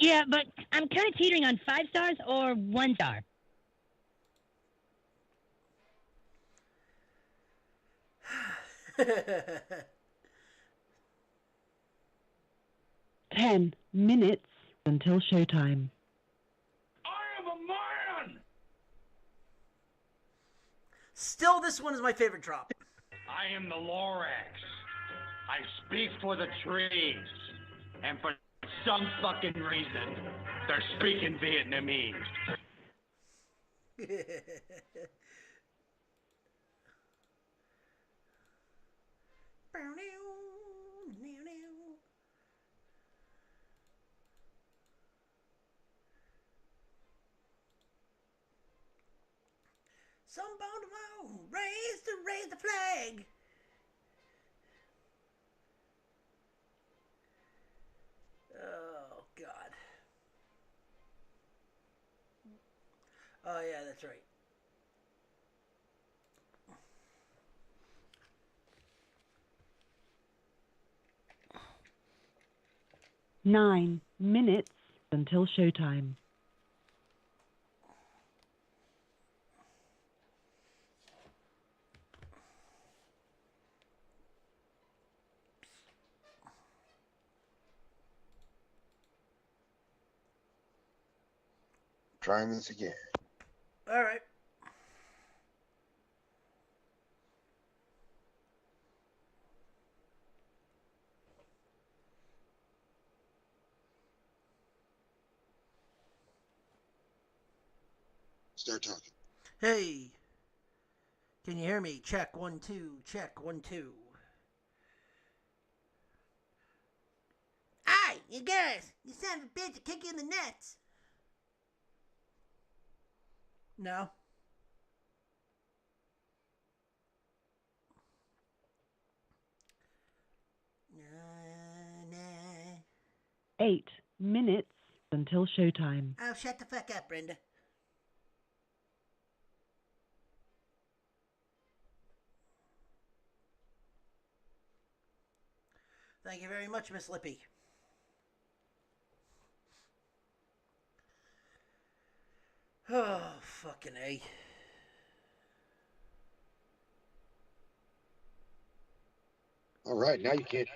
Yeah, but I'm kind of teetering on 5 stars or 1 star. Ten minutes until showtime. I am a man! Still, this one is my favorite drop. I am the Lorax. I speak for the trees. And for some fucking reason, they're speaking Vietnamese. Some bone raise the flag. Oh God. Oh yeah, that's right. 9 minutes until showtime. Trying this again. All right. Start talking. Hey, can you hear me? Check 1 2. Check 1 2. Hey, you guys! You son of a bitch! I kick you in the nuts. No. Nah. 8 minutes until showtime. Oh, shut the fuck up, Brenda. Thank you very much, Miss Lippy. Oh, fucking A. All right, now you can't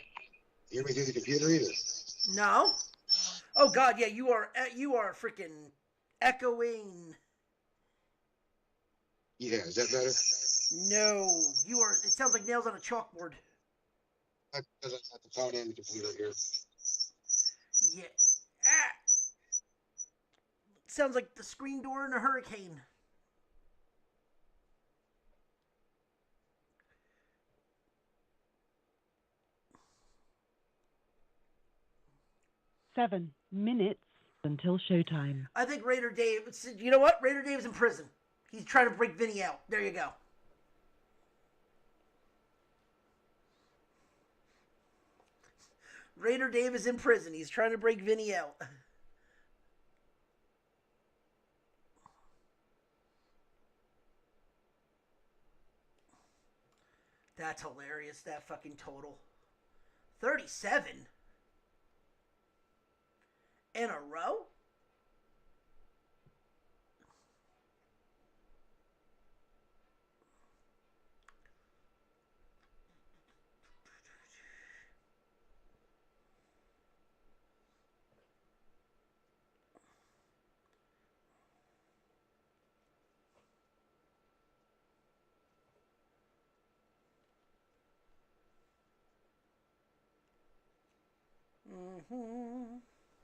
hear me through the computer either. No? Oh God, yeah, you are freaking echoing. Yeah, is that better? No, you are. It sounds like nails on a chalkboard. Because I got the phone and the computer here. Yeah. Ah. Sounds like the screen door in a hurricane. Seven minutes until showtime. I think Raider Dave. You know what? Raider Dave's in prison. He's trying to break Vinny out. There you go. Raider Dave is in prison. He's trying to break Vinny out. That's hilarious, that fucking total. 37 in a row? Mm-hmm.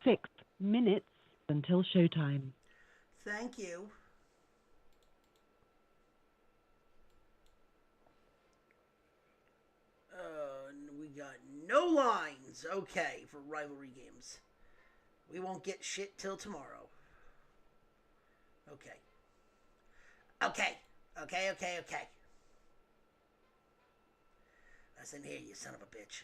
6 minutes until showtime. Thank you. We got no lines. Okay, for rivalry games. We won't get shit till tomorrow. Okay. Okay. Okay. Listen here, you son of a bitch.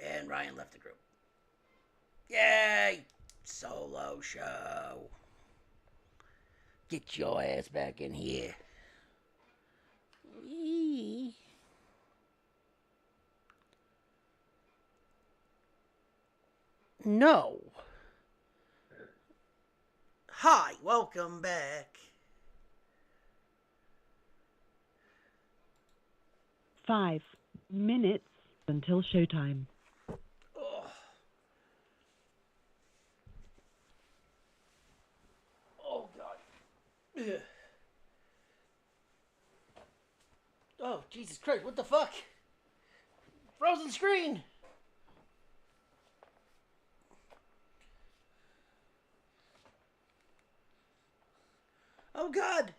And Ryan left the group. Yay! Solo show. Get your ass back in here. Wee. No. Hi, welcome back. 5 minutes until showtime. Oh, oh God. Ugh. Oh, Jesus Christ, what the fuck? Frozen screen! Oh God!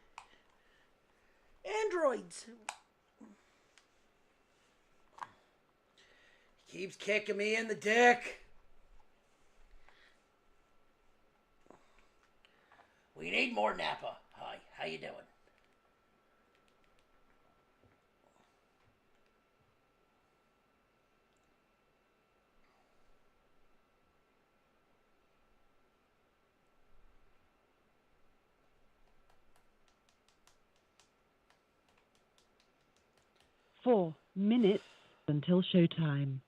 Androids! Keeps kicking me in the dick. We need more Napa. Hi, how you doing? Four minutes until showtime.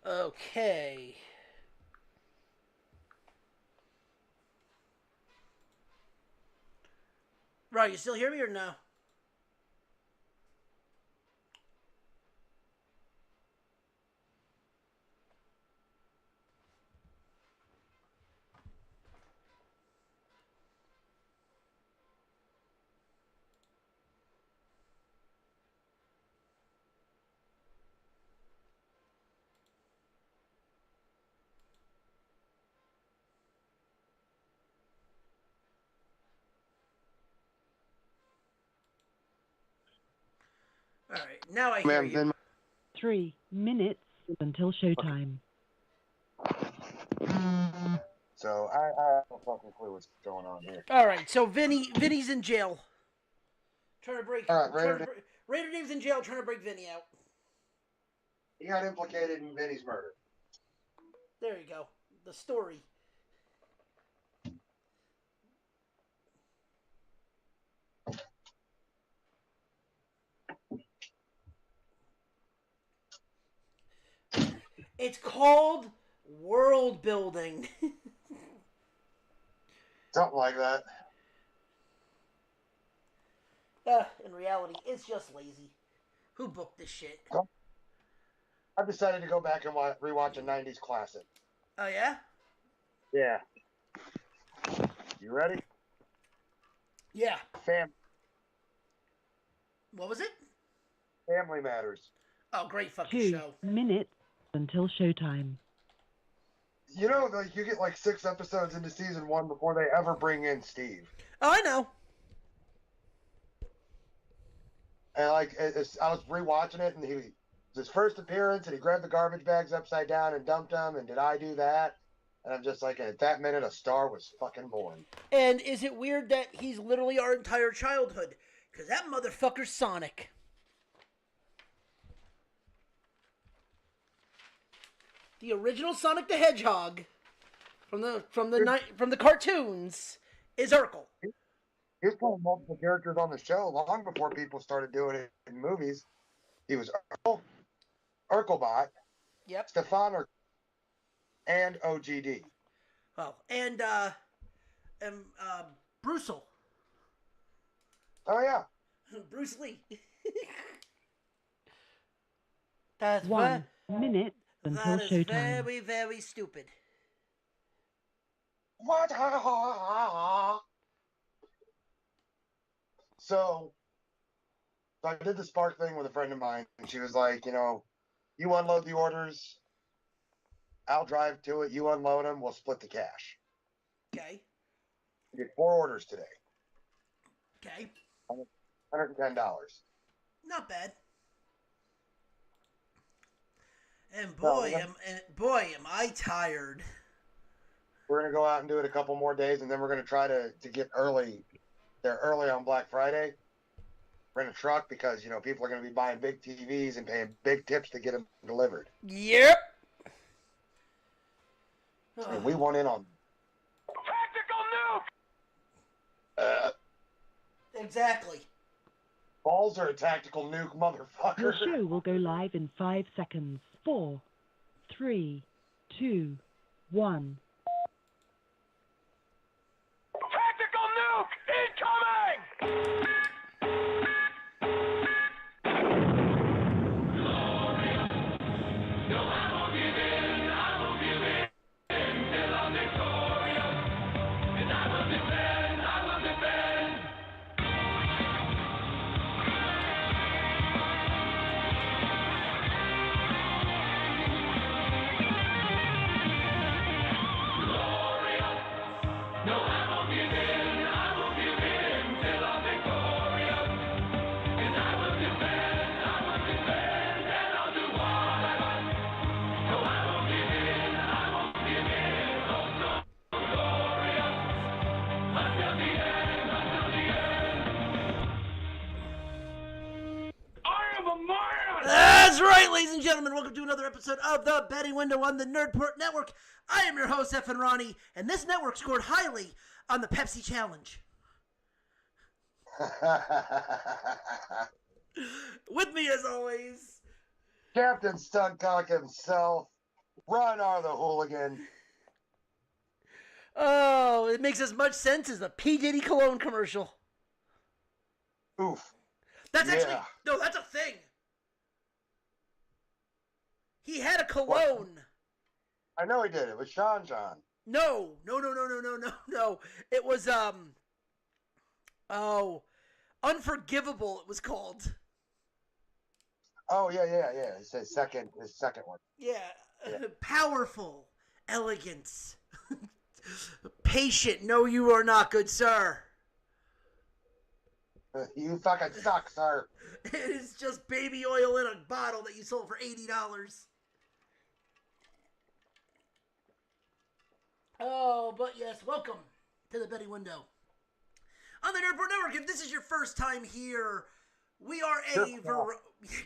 Okay. Right, you still hear me or no? Alright, now I hear you. 3 minutes until showtime. So I have no fucking clue what's going on here. Alright, so Vinny's in jail. Trying to break. All right, Raider Dave's in jail trying to break Vinny out. He got implicated in Vinny's murder. There you go. The story. It's called world building. Something like that. In reality, it's just lazy. Who booked this shit? I've decided to go back and rewatch a 90s classic. Oh, yeah? Yeah. You ready? Yeah. What was it? Family Matters. Oh, great fucking 2 show. minutes until showtime. You know, like you get like 6 episodes into season 1 before they ever bring in Steve. Oh, I know. And like, I was rewatching it, and his first appearance, and he grabbed the garbage bags upside down and dumped them. And did I do that? And I'm just like, at that minute, a star was fucking born. And is it weird that he's literally our entire childhood? Because that motherfucker's Sonic. The original Sonic the Hedgehog from the cartoons is Urkel. He was playing multiple characters on the show long before people started doing it in movies. He was Urkelbot, Yep. Stefan Urkel, and OGD. Oh, and Brucel. Oh yeah. Bruce Lee. That's 1 minute until that is showtime. very, very stupid. What? So I did the Spark thing with a friend of mine, and she was like, you unload the orders, I'll drive to it, you unload them, we'll split the cash. Okay. We did 4 orders today. Okay. $110. Not bad. And boy, am I tired. We're going to go out and do it a couple more days, and then we're going to try to get there early on Black Friday. Rent a truck because, people are going to be buying big TVs and paying big tips to get them delivered. Yep. And we want in on Exactly. Balls are a tactical nuke, motherfucker. Your show will go live in 5 seconds. 4, 3, 2, 1. Tactical nuke incoming! I am a man! That's right, ladies and gentlemen. Welcome to another episode of The Betting Window on the Nerdport Network. I am your host, F. and Ronnie, and this network scored highly on the Pepsi Challenge. With me, as always, Captain Stuncock himself, Ron R. the Hooligan. oh, it makes as much sense as the P. Diddy cologne commercial. Oof. That's Yeah. actually, no, that's a thing. He had a cologne. I know he did. It was Sean John. No. It was, Unforgivable, it was called. Oh, yeah. His second one. Yeah. Yeah. Powerful. Elegance. Patient. No, you are not, good sir. You fucking suck, sir. It is just baby oil in a bottle that you sold for $80. Oh, but yes, welcome to the Betting Window. On the Nerdport Network, if this is your first time here, we are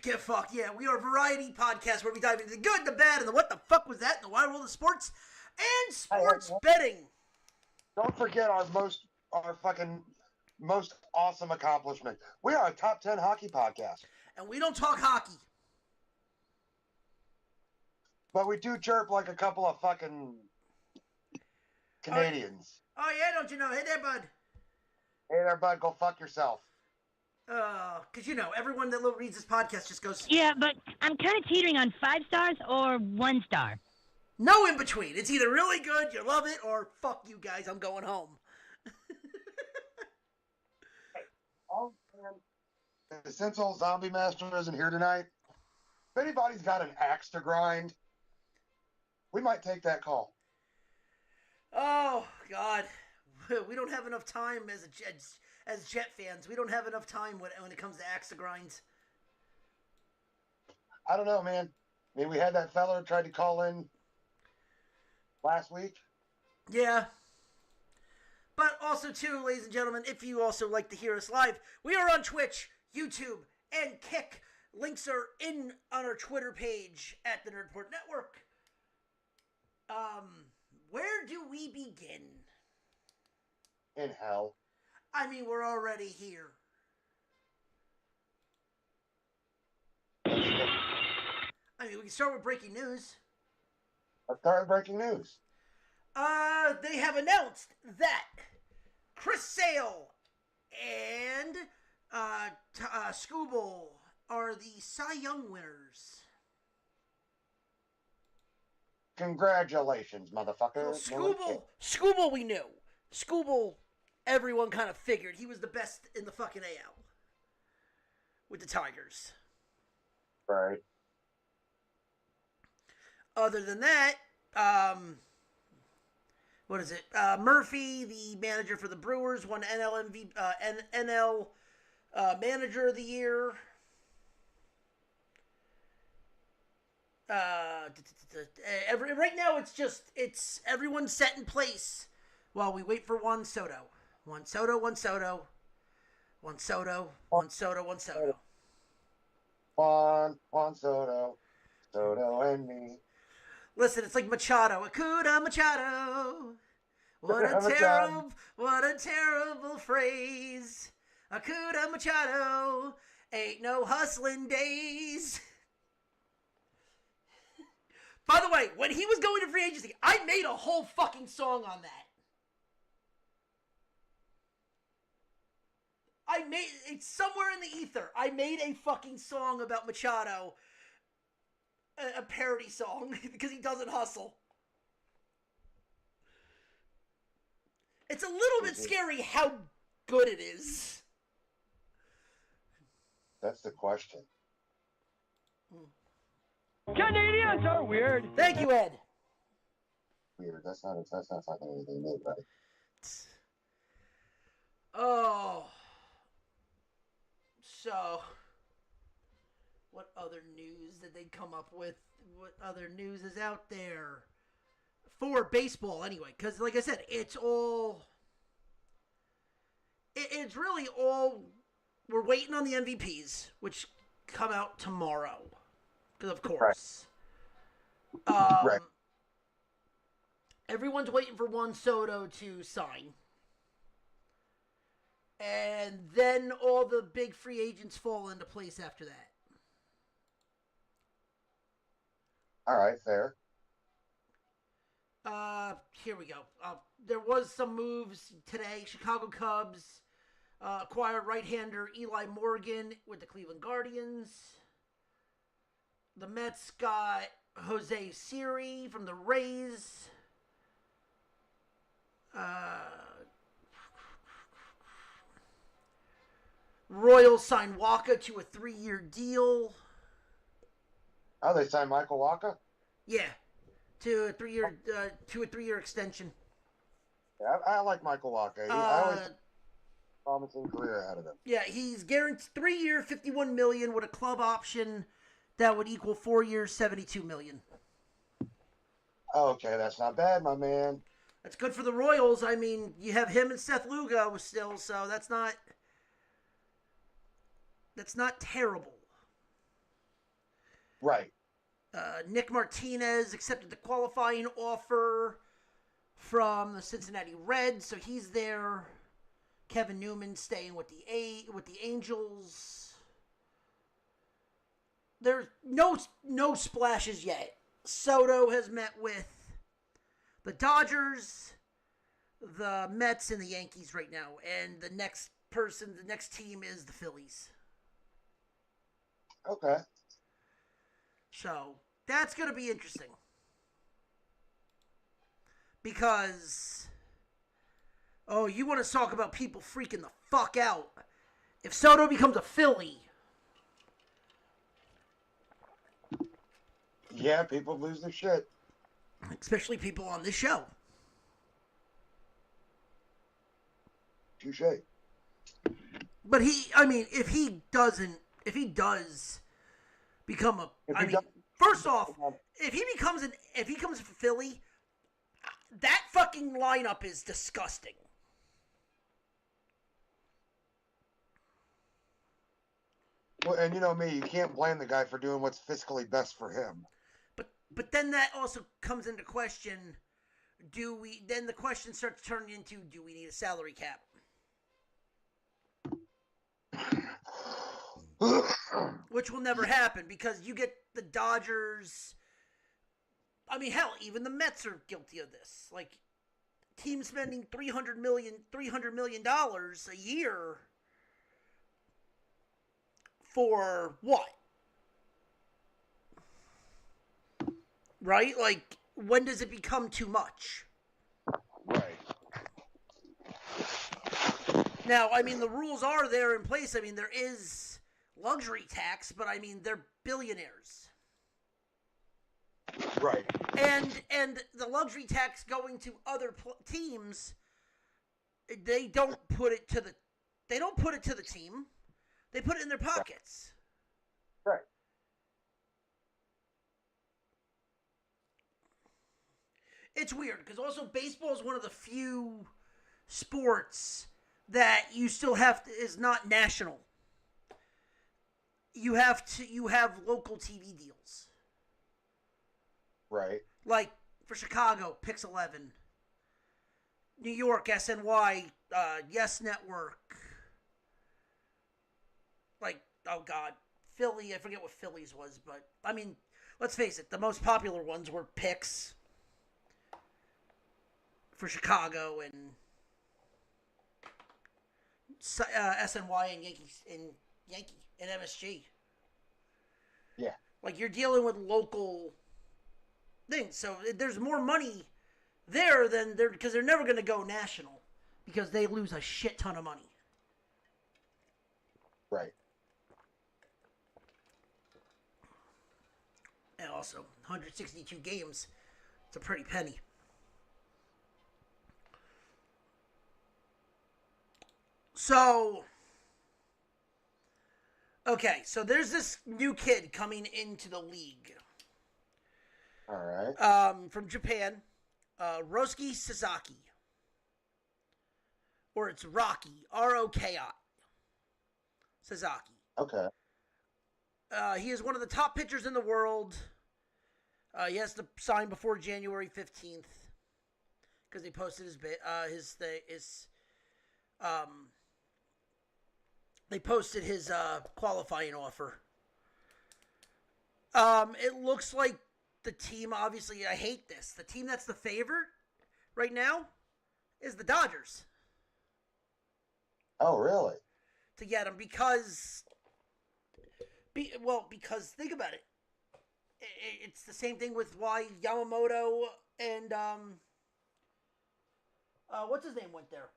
get fucked. Yeah, we are a variety podcast where we dive into the good, the bad, and the what the fuck was that in the wide world of sports and sports betting. Don't forget our fucking most awesome accomplishment. We are a top 10 hockey podcast, And we don't talk hockey. but we do chirp like a couple of fucking Canadians. Oh yeah, don't you know? Hey there, bud. Hey there, bud, go fuck yourself. Because, you know, everyone that reads this podcast just goes, Yeah, but I'm kind of teetering on 5 stars or 1 star. no in between. It's either really good, you love it, or fuck you guys, I'm going home. Oh, man. Since old Zombie Master isn't here tonight, if anybody's got an axe to grind, we might take that call. Oh, God. We don't have enough time as Jet fans. We don't have enough time when it comes to axe to grinds. I don't know, man. I mean, we had that fella who tried to call in last week. Yeah. But also, too, ladies and gentlemen, if you also like to hear us live, we are on Twitch, YouTube, and Kick. Links are in on our Twitter page at the Nerdport Network. Where do we begin? In hell. I mean, we're already here. I mean, we can start with breaking news. Let's start with breaking news. They have announced that Chris Sale and Scooble are the Cy Young winners. Congratulations, motherfucker. Well, Scooble we knew. Scooble, everyone kind of figured he was the best in the fucking AL with the Tigers. Right. Other than that, what is it? Murphy, the manager for the Brewers, won NL Manager of the Year. Right now, it's everyone's set in place while we wait for Juan Soto. Juan Soto. Juan Soto. Soto and me. Listen, it's like Machado. Akuda Machado. What a Machado. terrible phrase. Hakuna Machado, ain't no hustling days. By the way, when he was going to free agency, I made a whole fucking song on that. It's somewhere in the ether. I made a fucking song about Machado. A parody song, because he doesn't hustle. It's a little bit scary how good it is. That's the question. Canadians are weird. Thank you, Ed. Weird. That's not talking anything new, buddy. Oh. So, what other news did they come up with? What other news is out there? For baseball, anyway. Because, like I said, it's all... It's really all... We're waiting on the MVPs, which come out tomorrow. Because, of course. Right. Everyone's waiting for Juan Soto to sign. And then all the big free agents fall into place after that. All right, fair. Here we go. There was some moves today. Chicago Cubs acquired right-hander Eli Morgan with the Cleveland Guardians. The Mets got Jose Siri from the Rays. Royals signed Waka to a 3-year deal. Oh, they signed Michael Wacha? Yeah, to a 3-year extension. Yeah, I like Michael Wacha. I always had a promising career ahead of him. Yeah, he's guaranteed 3-year, $51 million with a club option that would equal 4 years, $72 million. Okay, that's not bad, my man. That's good for the Royals. I mean, you have him and Seth Lugo still, so that's not terrible. Right. Nick Martinez accepted the qualifying offer from the Cincinnati Reds, so he's there. Kevin Newman staying with the Angels. There's no splashes yet. Soto has met with the Dodgers, the Mets, and the Yankees right now, and the next team is the Phillies. Okay. So, that's going to be interesting. Because, you want to talk about people freaking the fuck out. If Soto becomes a Philly... Yeah, people lose their shit. Especially people on this show. Touche. But if he does become a... first off, if he becomes a Philly, that fucking lineup is disgusting. Well, and you know me, you can't blame the guy for doing what's fiscally best for him. But then that also comes into question, then the question starts turning into, do we need a salary cap? Which will never happen because you get the Dodgers. I mean, hell, even the Mets are guilty of this. Like, teams spending $300 million a year for what? Right? Like, when does it become too much? Right. Now, I mean, the rules are there in place. I mean, there is luxury tax, but I mean, they're billionaires. Right. And the luxury tax going to other teams, they don't put it to the team. They put it in their pockets. Right. It's weird because also baseball is one of the few sports that you still is not national. You have local TV deals. Right. Like for Chicago, Pix 11. New York, SNY, Yes Network. Like, oh God, Philly, I forget what Philly's was, but, I mean, let's face it, the most popular ones were Pix for Chicago and SNY and Yankee and MSG. Yeah. Like, you're dealing with local things, so there's more money there than there, because they're never going to go national because they lose a shit ton of money. Right. And also, 162 games, it's a pretty penny. So, okay, so there's this new kid coming into the league. All right. From Japan, Roski Sasaki. Or it's Rocky, Roki. Sasaki. Okay. He is one of the top pitchers in the world. He has to sign before January 15th because he posted they posted his qualifying offer. It looks like the team, obviously, I hate this. The team that's the favorite right now is the Dodgers. Oh, really? To get him because think about it. It's the same thing with why Yamamoto and what's his name went there?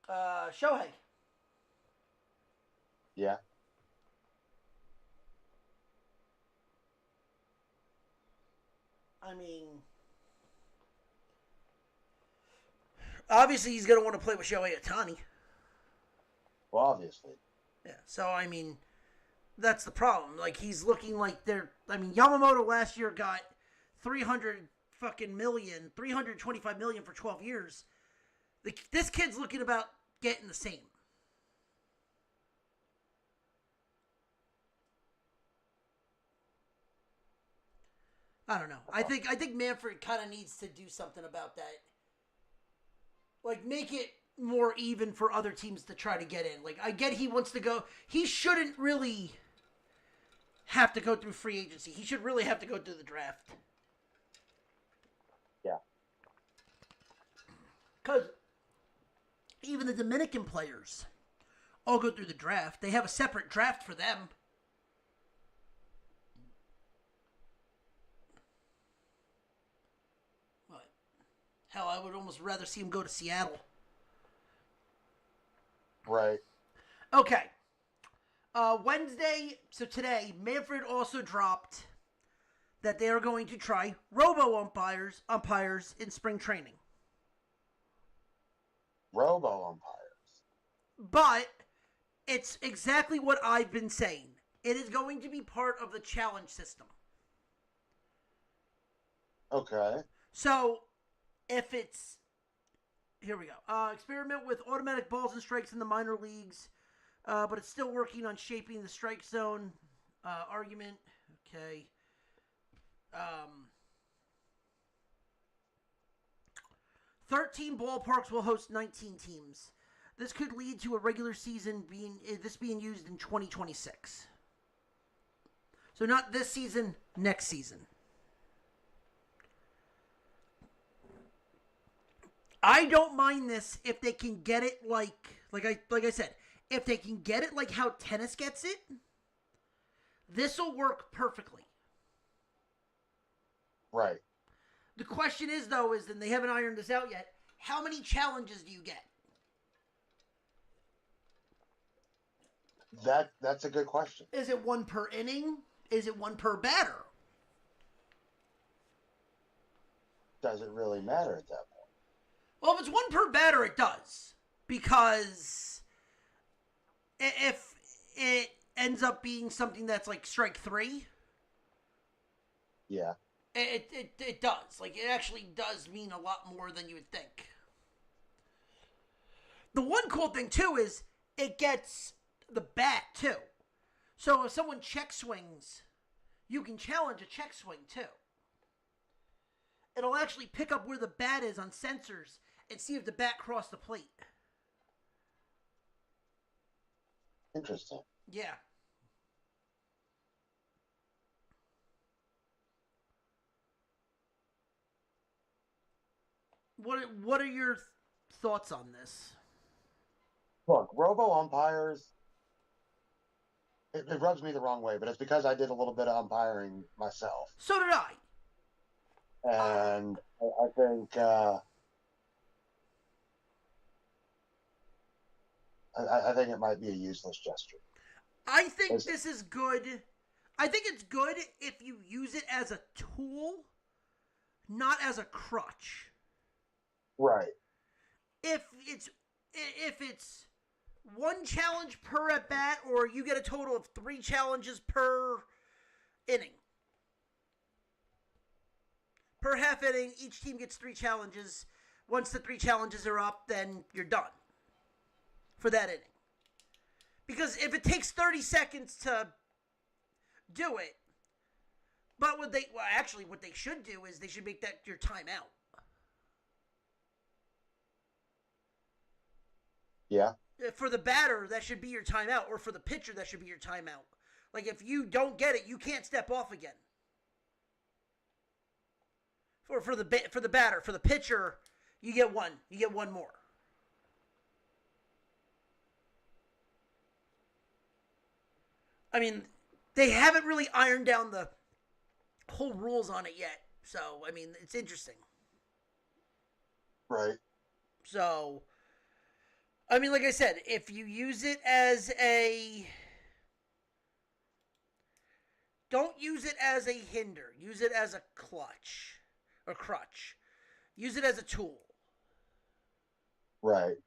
Shohei. Yeah. I mean, obviously he's going to want to play with Shohei Ohtani. Well, obviously. Yeah, so I mean, that's the problem. Like, he's looking like Yamamoto last year got $325 million for 12 years. This kid's looking about getting the same. I don't know. I think Manfred kind of needs to do something about that. Like, make it more even for other teams to try to get in. Like, I get he wants to go. He shouldn't really have to go through free agency. He should really have to go through the draft. Yeah. Because even the Dominican players all go through the draft. They have a separate draft for them. What? Hell, I would almost rather see him go to Seattle. Right. Okay. Wednesday, so today, Manfred also dropped that they are going to try robo-umpires in spring training. Robo-umpires. But it's exactly what I've been saying. It is going to be part of the challenge system. Okay. So, if it's... Here we go. Experiment with automatic balls and strikes in the minor leagues, but it's still working on shaping the strike zone argument. Okay. 13 ballparks will host 19 teams. This could lead to a regular season being used in 2026. So not this season, next season. I don't mind this if they can get it like I said, if they can get it like how tennis gets it, this will work perfectly. Right. The question is, though, and they haven't ironed this out yet, how many challenges do you get? That's a good question. Is it one per inning? Is it one per batter? Does it really matter at that point? Well, if it's one per batter, it does. Because if it ends up being something that's like strike three, yeah, it does. Like, it actually does mean a lot more than you would think. The one cool thing, too, is it gets the bat, too. So if someone check swings, you can challenge a check swing, too. It'll actually pick up where the bat is on sensors and see if the bat crossed the plate. Interesting. Yeah. What are your thoughts on this? Look, robo umpires. It rubs me the wrong way, but it's because I did a little bit of umpiring myself, So did I. and I think I think it might be a useless gesture. I think this is good. I think it's good if you use it as a tool, not as a crutch. Right. If it's one challenge per at bat, or you get a total of 3 challenges per inning. Per half inning, each team gets 3 challenges. Once the 3 challenges are up, then you're done for that inning. Because if it takes 30 seconds to do it, but what they should do is they should make that your timeout. Yeah. For the batter, that should be your timeout, or for the pitcher, that should be your timeout. Like, if you don't get it, you can't step off again. For the batter, for the pitcher, you get one. You get one more. I mean, they haven't really ironed down the whole rules on it yet. So, I mean, it's interesting. Right. So, I mean, like I said, if you use it as a... Don't use it as a hinder. Use it as a clutch. Or crutch. Use it as a tool. Right.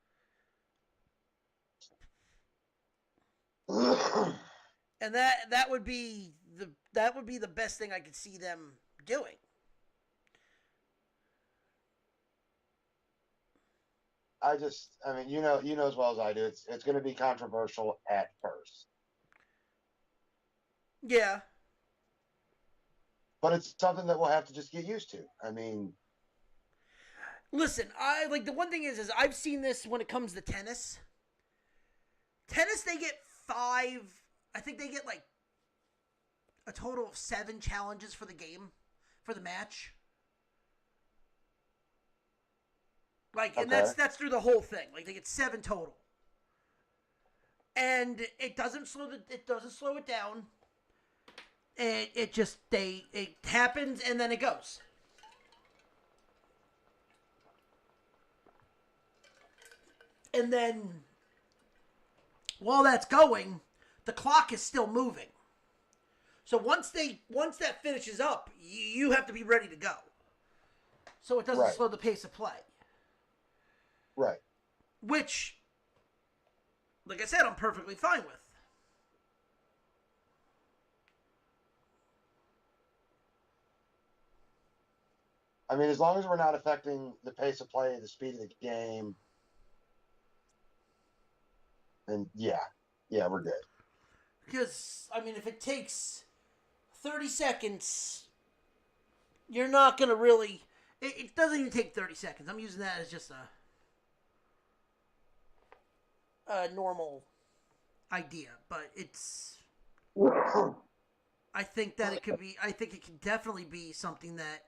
And that would be the best thing I could see them doing. I mean, you know as well as I do, it's going to be controversial at first. Yeah. But it's something that we'll have to just get used to. I mean, listen, the one thing is I've seen this when it comes to tennis. Tennis, they get 5, I think they get like a total of 7 challenges for the game, for the match. Like, and Okay. that's through the whole thing. Like, they get 7 total. And it doesn't slow it down. It happens and then it goes. And then while that's going, the clock is still moving. So once that finishes up, you have to be ready to go. So it doesn't Right. slow the pace of play. right. Which, like I said, I'm perfectly fine with. I mean, as long as we're not affecting the pace of play, the speed of the game, then yeah, we're good. Because, I mean, if it takes 30 seconds, you're not going to really... It doesn't even take 30 seconds. I'm using that as just a normal idea. But it's... I think that it could be... I think it can definitely be something that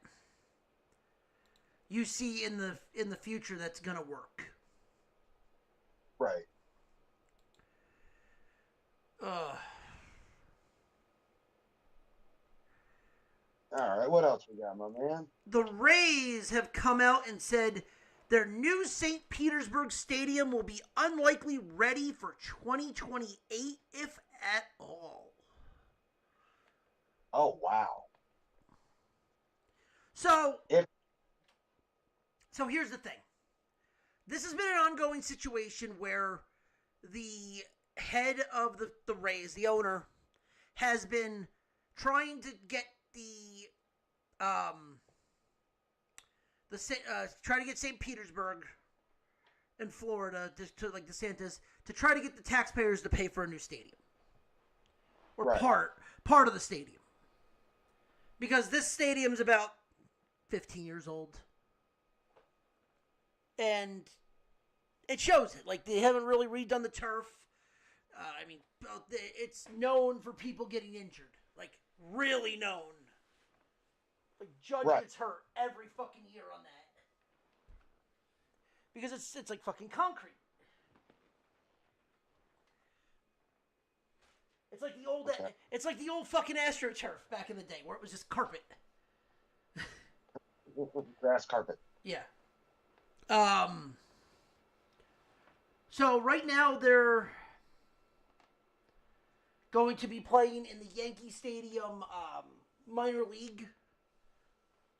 you see in the future that's going to work. Right. All right, what else we got, my man? The Rays have come out and said their new St. Petersburg Stadium will be unlikely ready for 2028, if at all. Oh, wow. So here's the thing. This has been an ongoing situation where the head of the Rays, the owner, has been trying to get try to get St. Petersburg in Florida to like DeSantis to try to get the taxpayers to pay for a new stadium, or Right. part of the stadium, because this stadium's about 15 years old. And it shows it. Like, they haven't really redone the turf. I mean, it's known for people getting injured. Like, really known. Like, Judge gets hurt every fucking year on that. Because it's like fucking concrete. It's like the old fucking AstroTurf back in the day, where it was just carpet. Grass carpet. Yeah. So right now they're going to be playing in the Yankee Stadium, minor league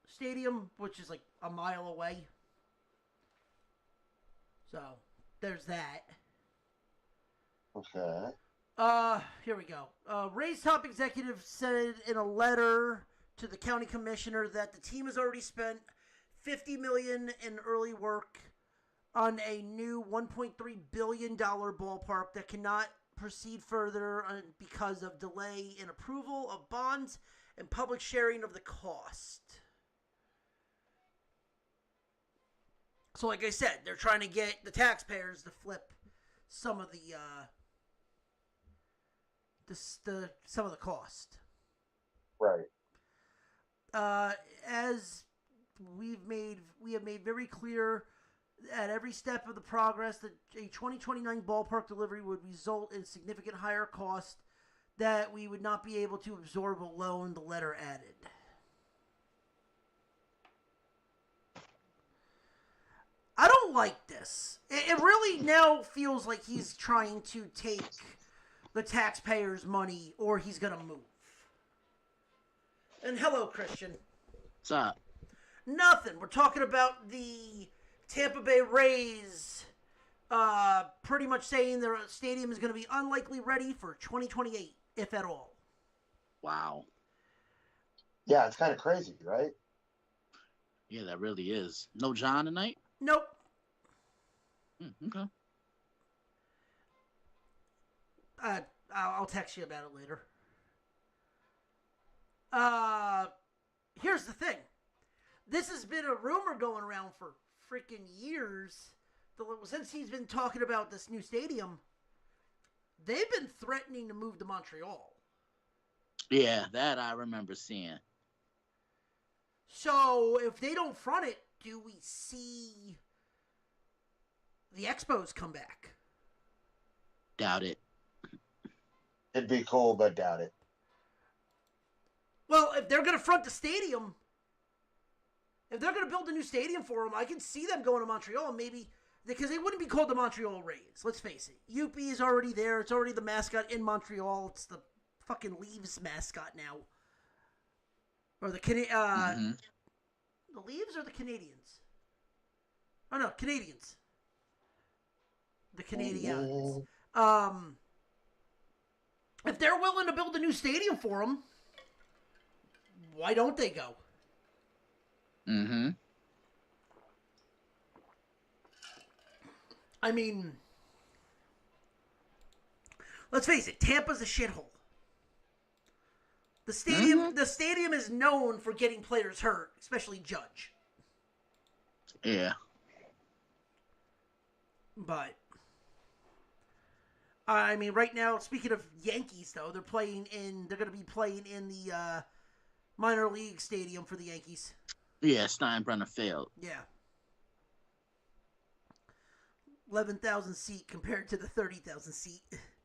stadium, which is like a mile away. So there's that. Okay. Here we go. Ray's top executive said in a letter to the county commissioner that the team has already spent $50 million in early work on a new $1.3 billion ballpark that cannot proceed further because of delay in approval of bonds and public sharing of the cost. So like I said, they're trying to get the taxpayers to flip some of the some of the cost. Right. As we have made very clear at every step of the progress that a 2029 ballpark delivery would result in significant higher cost that we would not be able to absorb alone, the letter added. I don't like this. It really now feels like he's trying to take the taxpayers' money or he's going to move. And hello, Christian. What's up? Nothing. We're talking about the Tampa Bay Rays pretty much saying their stadium is going to be unlikely ready for 2028, if at all. Wow. Yeah, it's kind of crazy, right? Yeah, that really is. No John tonight? Nope. Okay. I'll text you about it later. Here's the thing. This has been a rumor going around for freaking years. Since he's been talking about this new stadium, they've been threatening to move to Montreal. Yeah, that I remember seeing. So if they don't front it, do we see the Expos come back? Doubt it. It'd be cool, but doubt it. Well, if they're going to front the stadium, if they're going to build a new stadium for them, I can see them going to Montreal, maybe, because they wouldn't be called the Montreal Rays. Let's face it. UP is already there. It's already the mascot in Montreal. It's the fucking Leaves mascot now. Or the the Leaves or the Canadians? Oh, no, Canadians. The Canadians. If they're willing to build a new stadium for them, why don't they go? Mm-hmm. I mean, let's face it, Tampa's a shithole. The stadium is known for getting players hurt, especially Judge. Yeah. But I mean, right now, speaking of Yankees, though, they're going to be playing in the minor league stadium for the Yankees. Yeah, Steinbrenner Field. Yeah. 11,000 seat compared to the 30,000 seat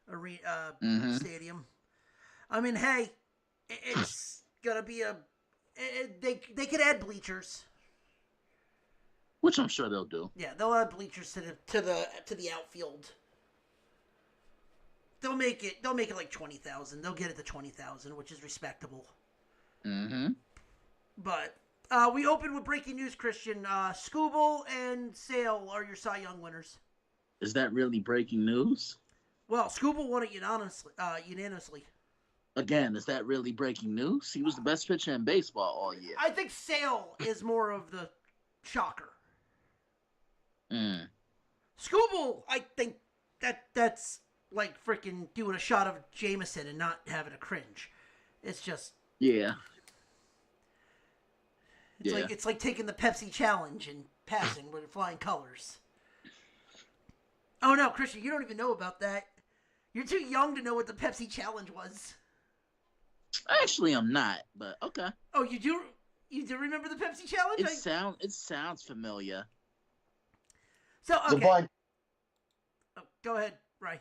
arena stadium. I mean, hey, it's gonna be they could add bleachers, which I'm sure they'll do. Yeah, they'll add bleachers to the outfield. They'll make it like 20,000. They'll get it to 20,000, which is respectable. Mm-hmm. But we opened with breaking news, Christian. Skubal and Sale are your Cy Young winners. Is that really breaking news? Well, Skubal won it unanimously. Again, is that really breaking news? He was the best pitcher in baseball all year. I think Sale is more of the shocker. Skubal, I think that's like freaking doing a shot of Jameson and not having a cringe. It's just... Yeah. It's like taking the Pepsi challenge and passing with flying colors. Oh no, Christian, you don't even know about that. You're too young to know what the Pepsi challenge was. Actually, I'm not, but okay. Oh, you do? You do remember the Pepsi challenge? It sounds familiar. So The okay. blind, Oh, go ahead, Ray.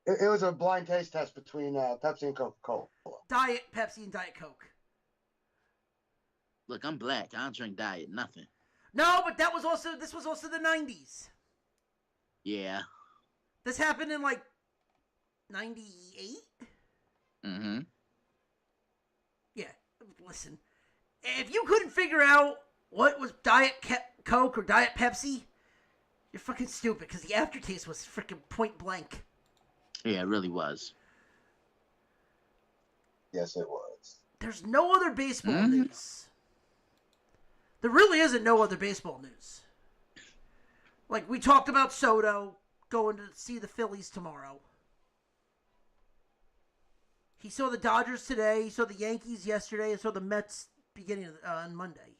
it was a blind taste test between Pepsi and Coca-Cola. Diet Pepsi and Diet Coke. Look, I'm black. I don't drink diet, nothing. No, but this was also the 90s. Yeah. This happened in like 98? Mm-hmm. Yeah, listen. If you couldn't figure out what was Diet Coke or Diet Pepsi, you're fucking stupid because the aftertaste was freaking point blank. Yeah, it really was. Yes, it was. There's no other baseball news. There really isn't no other baseball news. Like, we talked about Soto going to see the Phillies tomorrow. He saw the Dodgers today, he saw the Yankees yesterday, and saw the Mets beginning on Monday.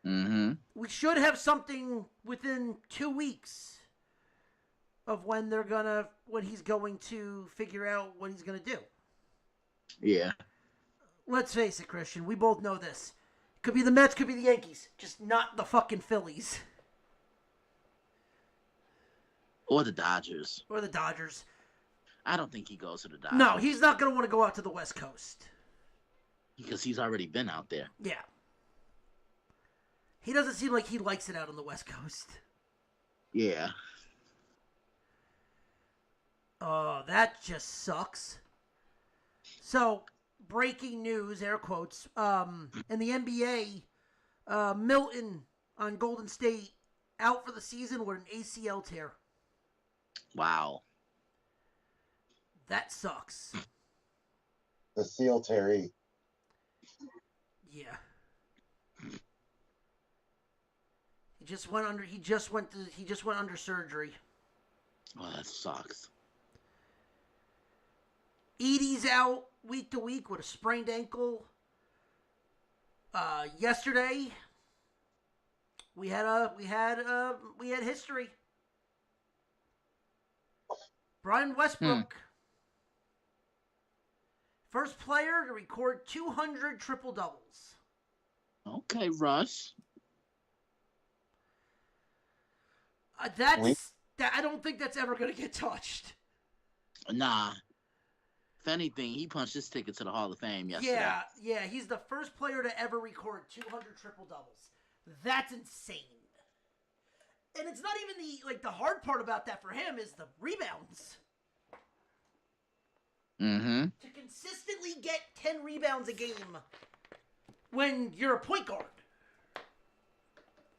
Mm-hmm. We should have something within 2 weeks of when he's going to figure out what he's going to do. Yeah. Let's face it, Christian, we both know this. Could be the Mets, could be the Yankees, just not the fucking Phillies. Or the Dodgers. Or the Dodgers. I don't think he goes to the Dodgers. No, he's not going to want to go out to the West Coast. Because he's already been out there. Yeah. He doesn't seem like he likes it out on the West Coast. Yeah. Oh, that just sucks. So, breaking news, air quotes, in the NBA, Milton on Golden State out for the season with an ACL tear. Wow. That sucks. The Seal Terry. Yeah. He just went under surgery. Oh, that sucks. Edie's out week to week with a sprained ankle. Yesterday we had history. Brian Westbrook, first player to record 200 triple doubles. Okay, Russ. I don't think that's ever going to get touched. Nah. If anything, he punched his ticket to the Hall of Fame yesterday. Yeah, he's the first player to ever record 200 triple doubles. That's insane. And it's not even the hard part about that for him is the rebounds. Mm-hmm. To consistently get 10 rebounds a game when you're a point guard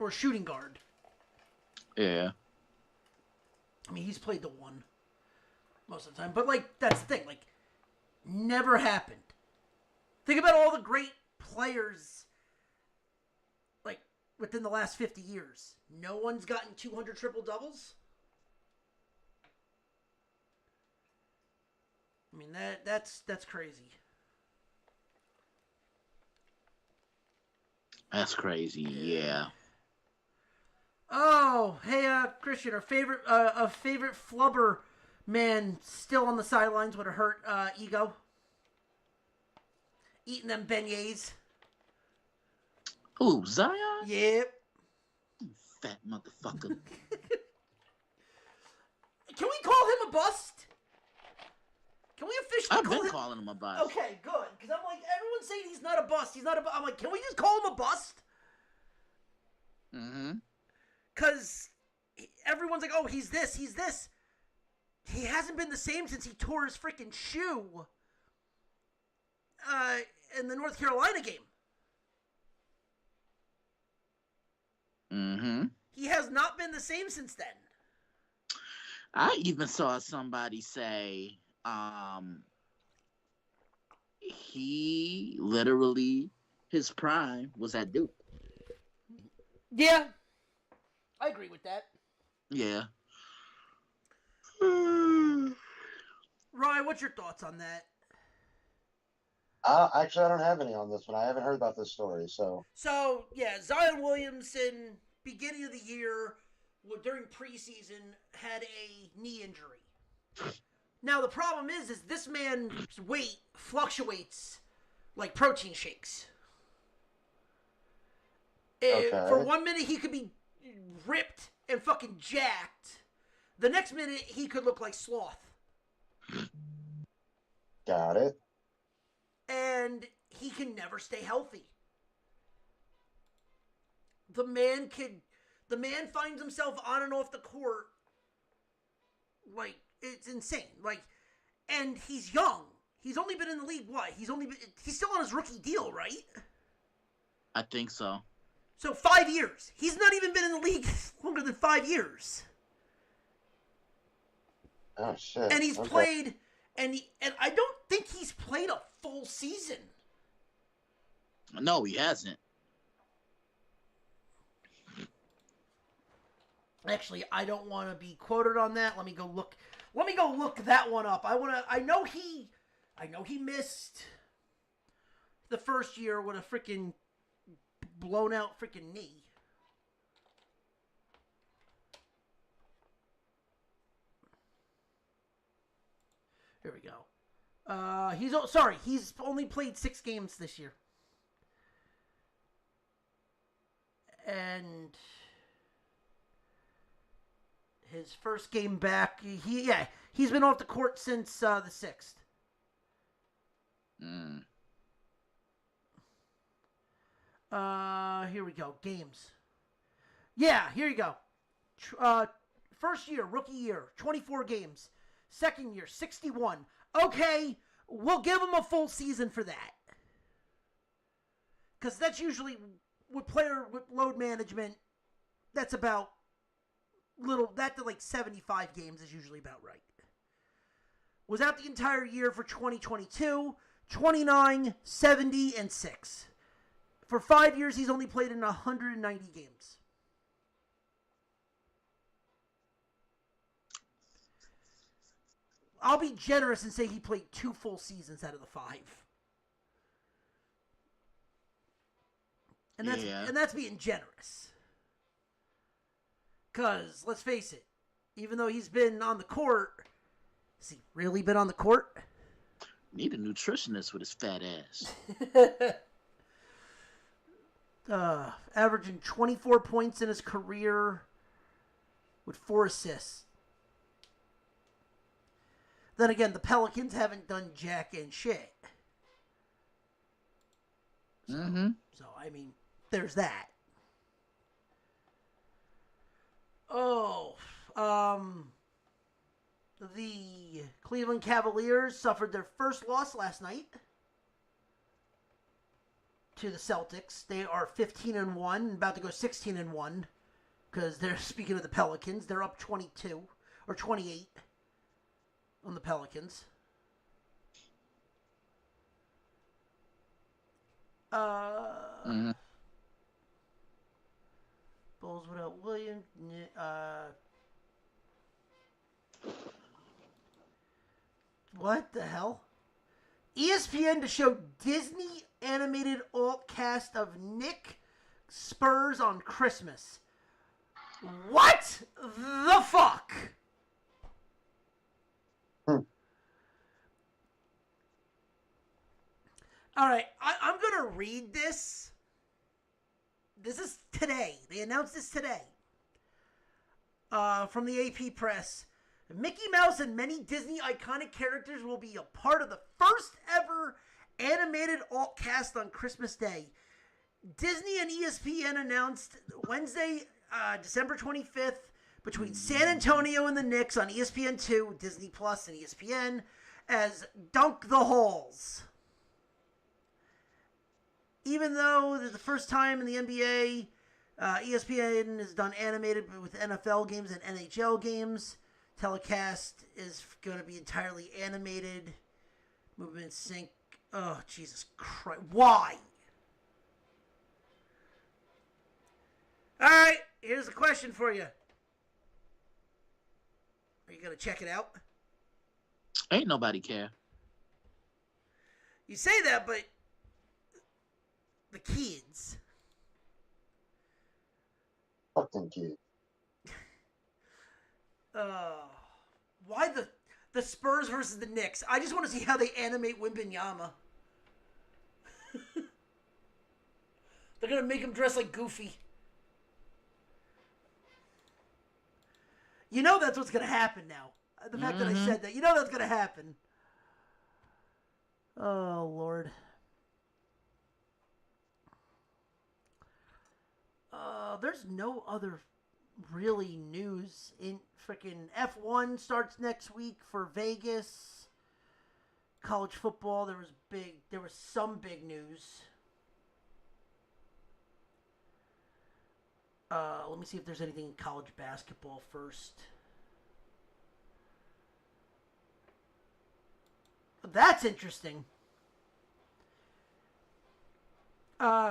or shooting guard. Yeah. I mean, he's played the one most of the time, but that's the thing. Never happened. Think about all the great players within the last 50 years. No one's gotten 200 triple doubles. I mean, that's crazy. That's crazy, yeah. Oh, hey, Christian, our favorite flubber man still on the sidelines with a hurt ego. Eating them beignets. Ooh, Zion? Yep. Fat motherfucker. Can we call him a bust? Can we officially I've call been him... calling him a bust. Okay, good. Because I'm like, everyone's saying he's not a bust. He's not a bust. I'm like, can we just call him a bust? Mm-hmm. Because everyone's like, oh, he's this, he's this. He hasn't been the same since he tore his freaking shoe in the North Carolina game. Mm-hmm. He has not been the same since then. I even saw somebody say, he literally, his prime was at Duke. Yeah. I agree with that. Yeah. Ryan, what's your thoughts on that? Actually, I don't have any on this one. I haven't heard about this story, so. So, yeah, Zion Williamson, beginning of the year, during preseason, had a knee injury. Now, the problem is this man's weight fluctuates like protein shakes. Okay. For 1 minute, he could be ripped and fucking jacked. The next minute, he could look like Sloth. Got it. And he can never stay healthy. The man finds himself on and off the court like it's insane. Like, and he's young. He's only been in the league he's still on his rookie deal, right? I think so. So 5 years. He's not even been in the league longer than 5 years. Oh shit. And he's played and I don't think he's played a full season. No, he hasn't. Actually, I don't want to be quoted on that. Let me go look that one up. I know he missed the first year with a freaking blown out freaking knee. Here we go. He's only played 6 games this year. And his first game back, he's been off the court since the 6th. Here we go. Games. Yeah, here you go. First year, rookie year, 24 games. Second year, 61. Okay, we'll give him a full season for that. Because that's usually, with load management, that's about like 75 games is usually about right. Was out the entire year for 2022, 29, 70, and 6. For 5 years, he's only played in 190 games. I'll be generous and say he played 2 full seasons out of the 5. And that's being generous. Because, let's face it, even though he's been on the court, has he really been on the court? Need a nutritionist with his fat ass. Averaging 24 points in his career with 4 assists. Then again, the Pelicans haven't done jack and shit. So, I mean, there's that. The Cleveland Cavaliers suffered their first loss last night to the Celtics. They are 15-1, about to go 16-1, because they're, speaking of the Pelicans, they're up 22 or 28 on the Pelicans. Bulls without Williams. What the hell? ESPN to show Disney animated alt cast of Nick Spurs on Christmas. What the fuck? All right, I'm going to read this. This is today. They announced this today. From the AP Press. Mickey Mouse and many Disney iconic characters will be a part of the first ever animated alt cast on Christmas Day. Disney and ESPN announced Wednesday, December 25th, between San Antonio and the Knicks on ESPN2, Disney Plus, and ESPN as Dunk the Halls. Even though this is the first time in the NBA, ESPN has done animated with NFL games and NHL games. Telecast is going to be entirely animated. Movement sync. Oh, Jesus Christ. Why? All right, here's a question for you. Are you going to check it out? Ain't nobody care. You say that, but the kids. Fuck them kids. Why the Spurs versus the Knicks? I just want to see how they animate Wembanyama. They're gonna make him dress like Goofy. You know that's what's gonna happen now. The fact that I said that, you know that's gonna happen. Oh Lord. There's no other really news in freaking F1 starts next week for Vegas. College football, there was some big news. Let me see if there's anything in college basketball first. That's interesting.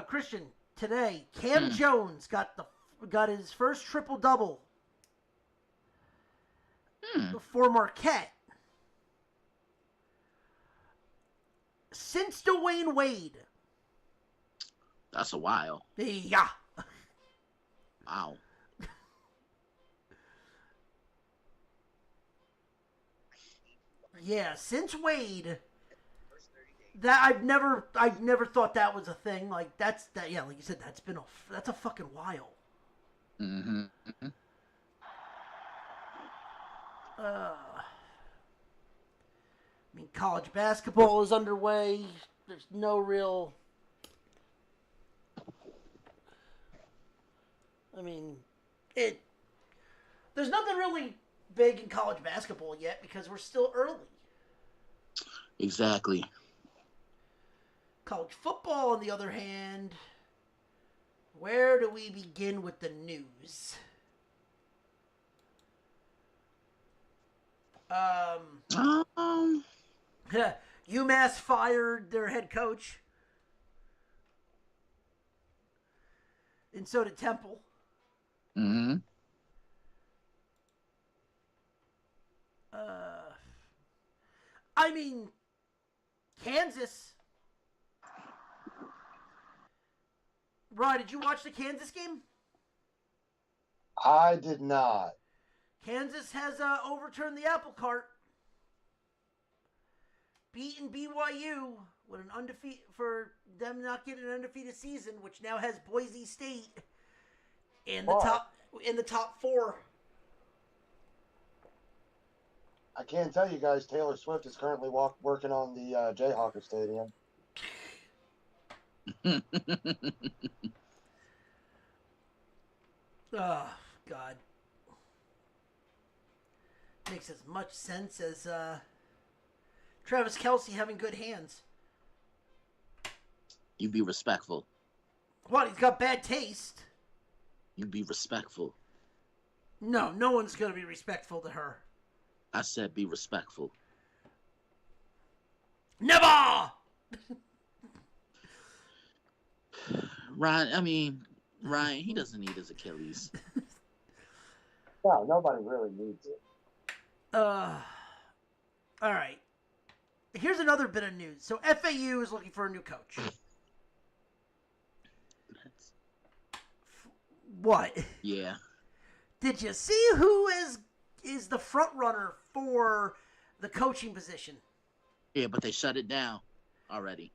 Christian, today, Cam Jones got his first triple-double for Marquette since Dwayne Wade. That's a while. Yeah. Wow. Yeah, since Wade, that I've never thought that was a thing. Like that's that. Yeah, like you said, that's a fucking while. Mm-hmm. I mean, college basketball is underway. There's no real. I mean, there's nothing really big in college basketball yet because we're still early. Exactly. College football, on the other hand, where do we begin with the news? UMass fired their head coach. And so did Temple. Mm-hmm. I mean, Kansas. Rod, did you watch the Kansas game? I did not. Kansas has overturned the apple cart, beaten BYU with an undefeated for them not getting an undefeated season, which now has Boise State in the top 4. I can't tell you guys. Taylor Swift is currently working on the Jayhawker Stadium. Oh God, makes as much sense as Travis Kelce having good hands. You be respectful. What? He's got bad taste. You be respectful. No one's gonna be respectful to her. I said be respectful. Never! Ryan, he doesn't need his Achilles. No, nobody really needs it. All right. Here's another bit of news. So FAU is looking for a new coach. What? Yeah. Did you see who is the front runner for the coaching position? Yeah, but they shut it down already.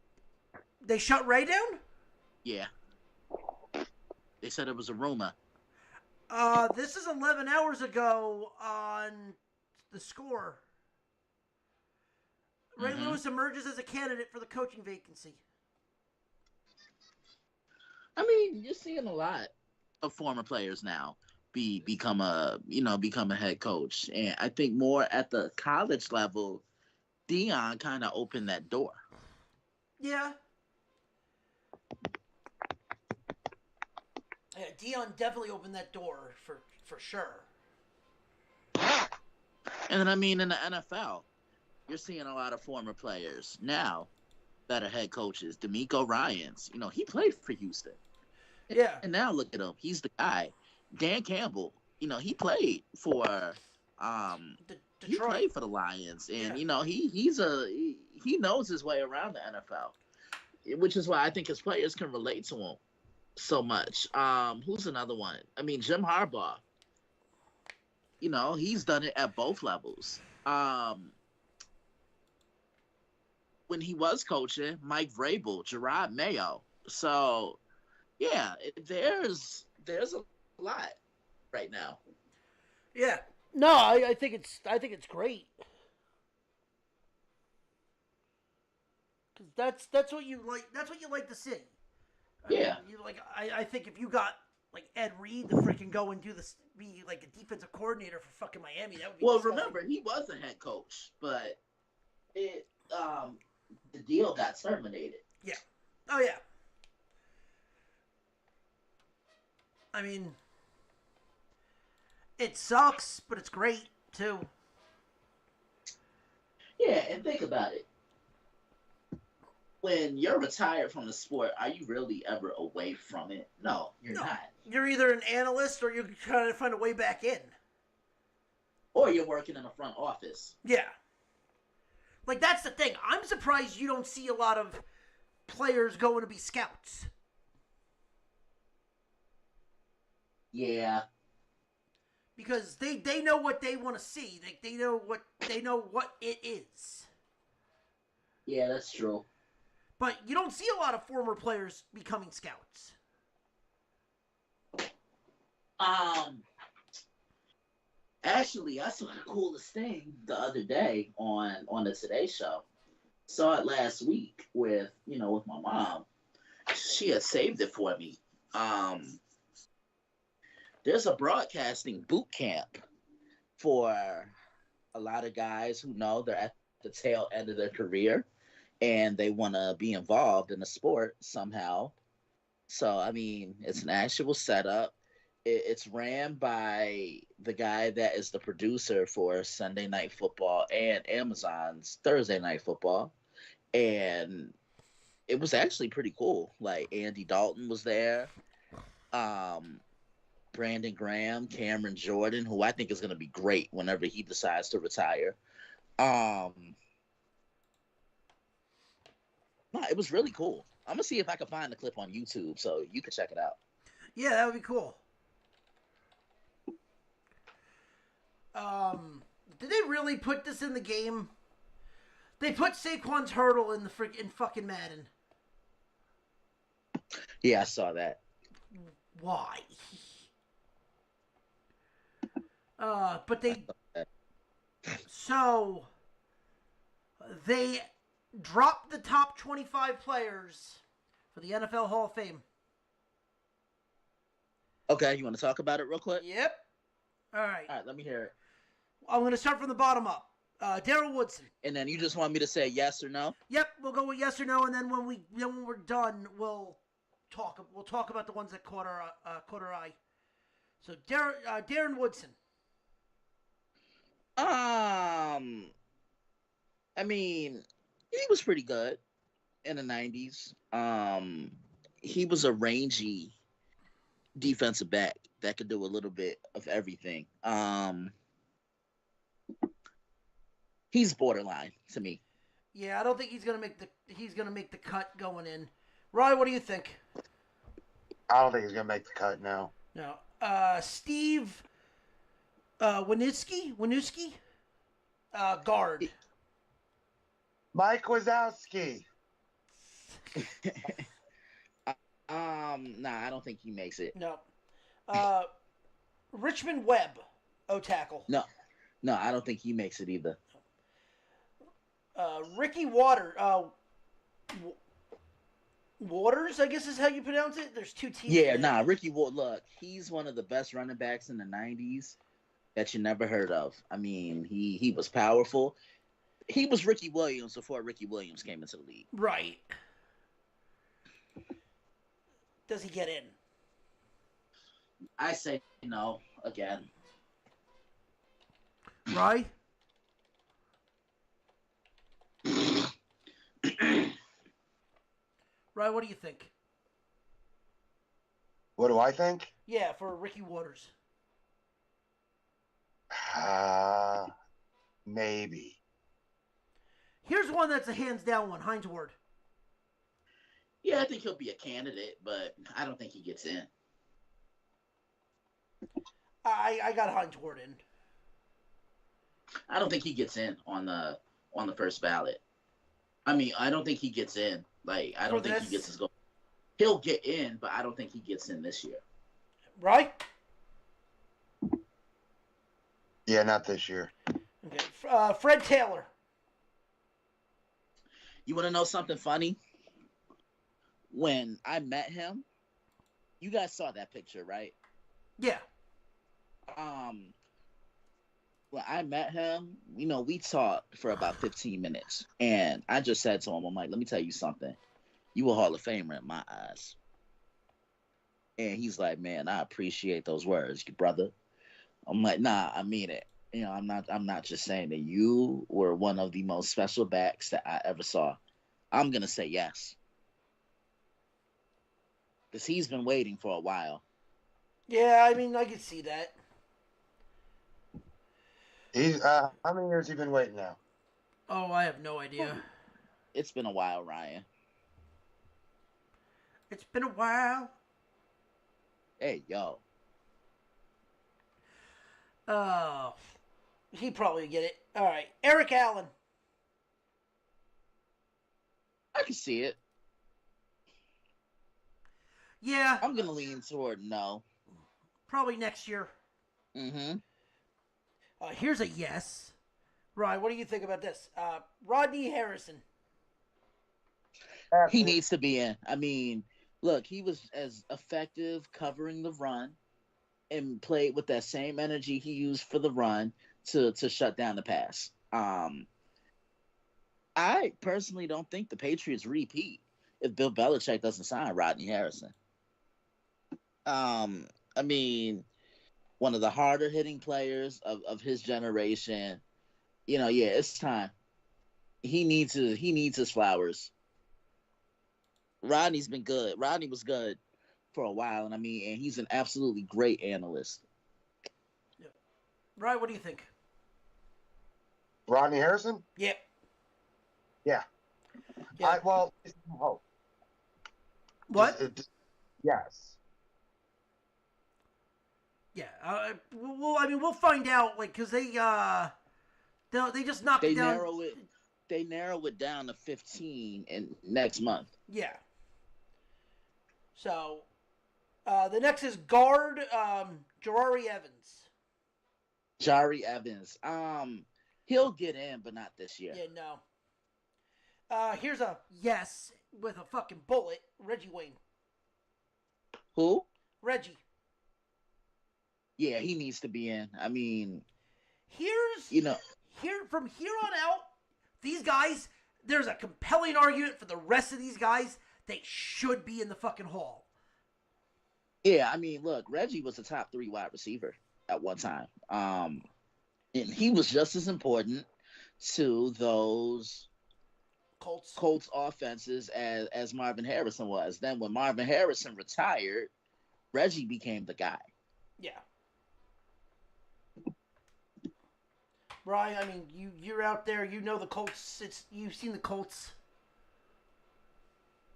They shut Ray down? Yeah. They said it was a rumor. This is 11 hours ago on the Score. Ray Lewis emerges as a candidate for the coaching vacancy. I mean, you're seeing a lot of former players now become a head coach, and I think more at the college level, Deion kind of opened that door. Yeah. Yeah, Deion definitely opened that door for sure. And then, I mean, in the NFL, you're seeing a lot of former players now that are head coaches. D'Amico Ryans, he played for Houston. Yeah. And now look at him. He's the guy. Dan Campbell, he played for He Detroit. played for the Lions, and Yeah. you know he knows his way around the NFL, which is why I think his players can relate to him so much. Who's another one? I mean, Jim Harbaugh. You know, he's done it at both levels. When he was coaching, Mike Vrabel, Gerard Mayo. So, yeah, there's a lot right now. Yeah. No, I think it's great. Cause that's what you like. That's what you like to see. Yeah. You like. I think if you got like Ed Reed to freaking go and do this, be like a defensive coordinator for fucking Miami, that would be. Well, disgusting. remember he was a head coach, but the deal got terminated. Yeah. Oh yeah. I mean, it sucks, but it's great too. Yeah, and think about it. When you're retired from the sport, are you really ever away from it? No, you're not. You're either an analyst or you're trying to find a way back in. Or you're working in a front office. Yeah. Like, that's the thing. I'm surprised you don't see a lot of players going to be scouts. Yeah. Because they know what they want to see. They know what it is. Yeah, that's true. But you don't see a lot of former players becoming scouts. Actually, I saw the coolest thing the other day on the Today Show. Saw it last week with my mom. She had saved it for me. There's a broadcasting boot camp for a lot of guys who know they're at the tail end of their career and they want to be involved in the sport somehow. So, I mean, it's an actual setup. It's ran by the guy that is the producer for Sunday Night Football and Amazon's Thursday Night Football. And it was actually pretty cool. Like, Andy Dalton was there. Brandon Graham, Cameron Jordan, who I think is going to be great whenever he decides to retire. No, it was really cool. I'm going to see if I can find the clip on YouTube so you can check it out. Yeah, that would be cool. Did they really put this in the game? They put Saquon's hurdle in in fucking Madden. Yeah, I saw that. Why? But they... So... They dropped the top 25 players for the NFL Hall of Fame. Okay, you want to talk about it real quick? Yep. All right, let me hear it. I'm going to start from the bottom up. Darryl Woodson. And then you just want me to say yes or no? Yep, we'll go with yes or no, and then when we're done, we'll talk about the ones that caught our eye. So Darren Woodson. I mean, he was pretty good in the 90s. He was a rangy defensive back that could do a little bit of everything. He's borderline to me. Yeah, I don't think he's gonna make the cut going in. Rye, what do you think? I don't think he's gonna make the cut now. No. Steve Winooski? Guard. Mike Wazowski. Nah, I don't think he makes it. No. Richmond Webb, O-tackle. No, I don't think he makes it either. Ricky Waters, I guess is how you pronounce it. There's two teams. Yeah, Ricky Waters. Look, he's one of the best running backs in the 90s that you never heard of. I mean, he was powerful. He was Ricky Williams before Ricky Williams came into the league. Right. Does he get in? I say no again. Right? Right, what do you think? What do I think? Yeah, for Ricky Waters. Maybe. Here's one that's a hands down one. Heinz Ward. Yeah, I think he'll be a candidate, but I don't think he gets in. I got Heinz Ward in. I don't think he gets in on the first ballot. I mean, I don't think he gets in. Like, I don't think he gets his goal. He'll get in, but I don't think he gets in this year. Right? Yeah, not this year. Okay. Fred Taylor. You want to know something funny? When I met him, you guys saw that picture, right? Yeah. When I met him, we talked for about 15 minutes. And I just said to him, I'm like, let me tell you something. You a Hall of Famer in my eyes. And he's like, man, I appreciate those words, brother. I'm like, nah, I mean it. I'm not just saying that. You were one of the most special backs that I ever saw. I'm going to say yes. Because he's been waiting for a while. Yeah, I mean, I can see that. He's how many years he been waiting now? Oh, I have no idea. It's been a while, Ryan. It's been a while. Hey, yo. Oh, he probably get it. All right, Eric Allen. I can see it. Yeah. I'm gonna lean toward no. Probably next year. Mm-hmm. Here's a yes. Ryan, what do you think about this? Rodney Harrison. He needs to be in. I mean, look, he was as effective covering the run and played with that same energy he used for the run to shut down the pass. I personally don't think the Patriots repeat if Bill Belichick doesn't sign Rodney Harrison. I mean, one of the harder hitting players of his generation. Yeah, it's time. He needs his flowers. Rodney's been good. Rodney was good for a while, and he's an absolutely great analyst. Yeah. Ryan, what do you think? Rodney Harrison? Yeah. Yeah. Well, it's hope. What? Yes. Yeah. We'll find out. Like, cause they just knocked it down. They narrow it down to 15 in next month. Yeah. So, the next is guard Jari Evans. Jari Evans. He'll get in, but not this year. Yeah, no. Here's a yes with a fucking bullet. Reggie Wayne. Who? Reggie. Yeah, he needs to be in. I mean, from here on out, these guys, there's a compelling argument for the rest of these guys. They should be in the fucking hall. Yeah, I mean, look, Reggie was a top 3 wide receiver at one time. And he was just as important to those Colts offenses as Marvin Harrison was. Then when Marvin Harrison retired, Reggie became the guy. Yeah. Brian, I mean, you're out there. You know the Colts. You've seen the Colts.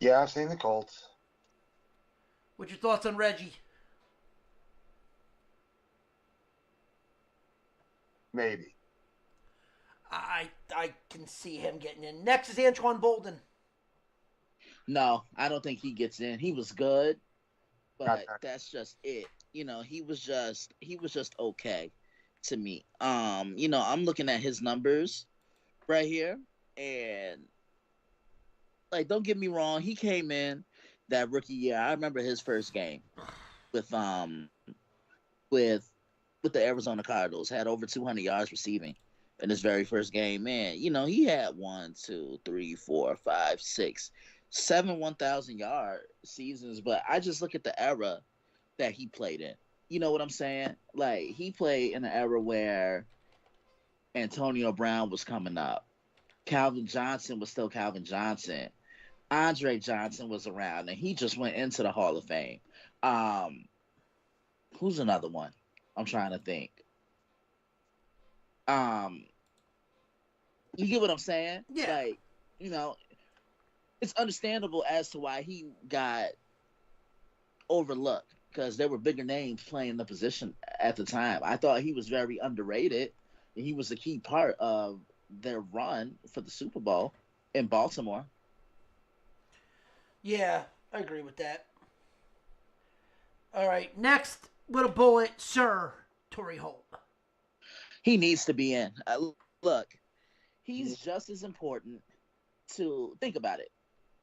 Yeah, I've seen the Colts. What's your thoughts on Reggie? Maybe. I can see him getting in. Next is Antoine Bolden. No, I don't think he gets in. He was good, but that's just it. He was just okay to me. I'm looking at his numbers right here, and like, don't get me wrong, he came in that rookie year. I remember his first game with the Arizona Cardinals, had over 200 yards receiving in his very first game. Man, he had 1, 2, 3, 4, 5, 6, 7 1,000-yard seasons. But I just look at the era that he played in. You know what I'm saying? Like, he played in an era where Antonio Brown was coming up. Calvin Johnson was still Calvin Johnson. Andre Johnson was around, and he just went into the Hall of Fame. Who's another one? I'm trying to think. You get what I'm saying? Yeah. Like, you know, it's understandable as to why he got overlooked because there were bigger names playing the position at the time. I thought he was very underrated, and he was a key part of their run for the Super Bowl in Baltimore. Yeah, I agree with that. All right, next with a bullet, Sir Torrey Holt. He needs to be in. Look, he's just as important to think about it.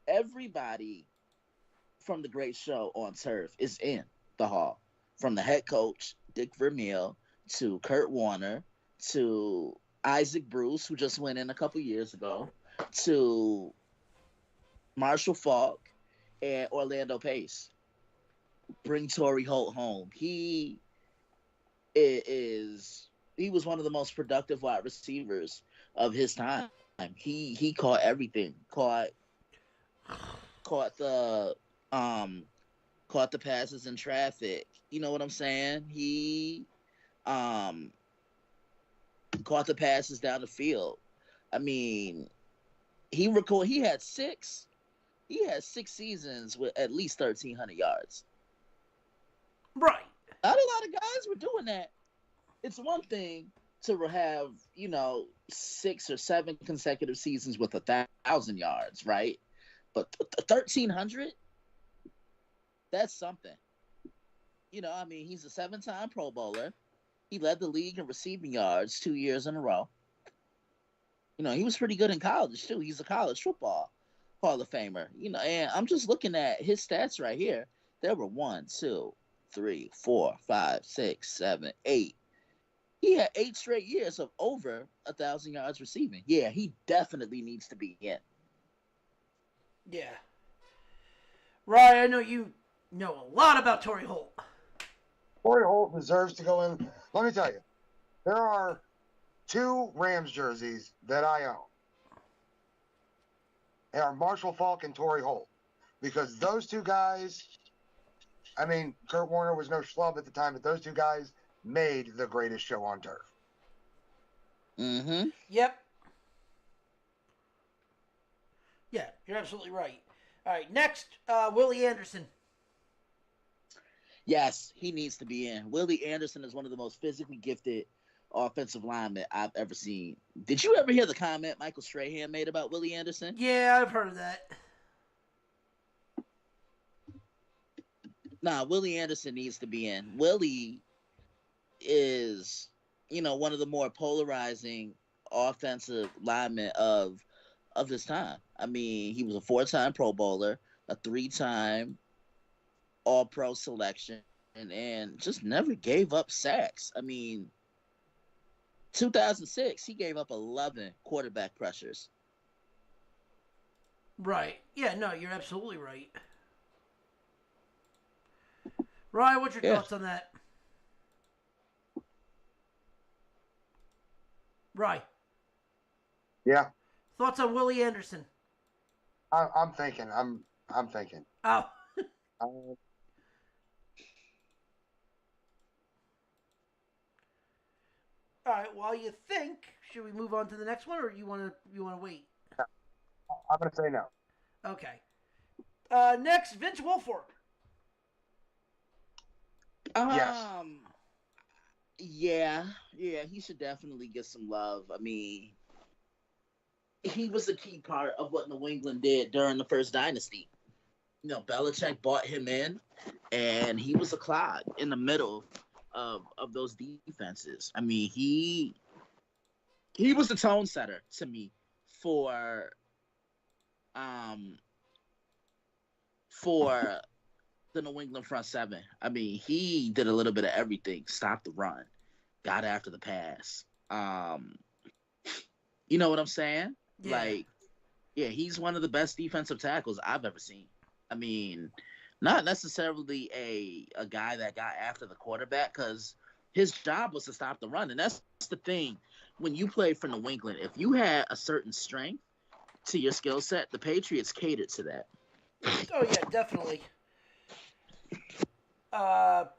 Everybody from the great show on turf is in the hall, from the head coach Dick Vermeil to Kurt Warner to Isaac Bruce, who just went in a couple years ago, to Marshall Falk and Orlando Pace. Bring Torrey Holt home. He was one of the most productive wide receivers of his time. He caught everything. Caught the passes in traffic. You know what I'm saying? He caught the passes down the field. I mean, he had six seasons with at least 1,300 yards. Right. Not a lot of guys were doing that. It's one thing to have, 6 or 7 consecutive seasons with 1,000 yards, right? But 1,300, that's something. He's a 7-time Pro Bowler. He led the league in receiving yards 2 years in a row. He was pretty good in college too. He's a college football Hall of Famer. And I'm just looking at his stats right here. There were 1, 2, 3, 4, 5, 6, 7, 8. He had 8 straight years of over 1,000 yards receiving. Yeah, he definitely needs to be in. Yeah. Ryan, I know you know a lot about Torrey Holt. Torrey Holt deserves to go in. Let me tell you, there are 2 Rams jerseys that I own. They are Marshall Falk and Torrey Holt. Because those 2 guys, Kurt Warner was no schlub at the time, but those 2 guys made the greatest show on turf. Mm-hmm. Yep. Yeah, you're absolutely right. All right, next, Willie Anderson. Yes, he needs to be in. Willie Anderson is one of the most physically gifted offensive linemen I've ever seen. Did you ever hear the comment Michael Strahan made about Willie Anderson? Yeah, I've heard of that. Nah, Willie Anderson needs to be in. Willie is, one of the more polarizing offensive linemen of this time. He was a 4-time Pro Bowler, a 3-time All-Pro selection, and just never gave up sacks. 2006, he gave up 11 quarterback pressures. Right. Yeah, no, you're absolutely right. Ryan, what's your thoughts on that? Right. Yeah. Thoughts on Willie Anderson? I'm thinking. I'm thinking. Oh. Um, All right. While you think, should we move on to the next one, or you want to wait? I'm gonna say no. Okay. Next, Vince Wilfork. Yes. Yeah, he should definitely get some love. He was a key part of what New England did during the first dynasty. Belichick bought him in, and he was a clog in the middle of those defenses. He was the tone setter to me for the New England front seven. He did a little bit of everything. Stopped the run, got after the pass. You know what I'm saying? Yeah. He's one of the best defensive tackles I've ever seen. Not necessarily a guy that got after the quarterback, because his job was to stop the run. And that's the thing. When you play for New England, if you had a certain strength to your skill set, the Patriots catered to that. Oh, yeah, definitely. What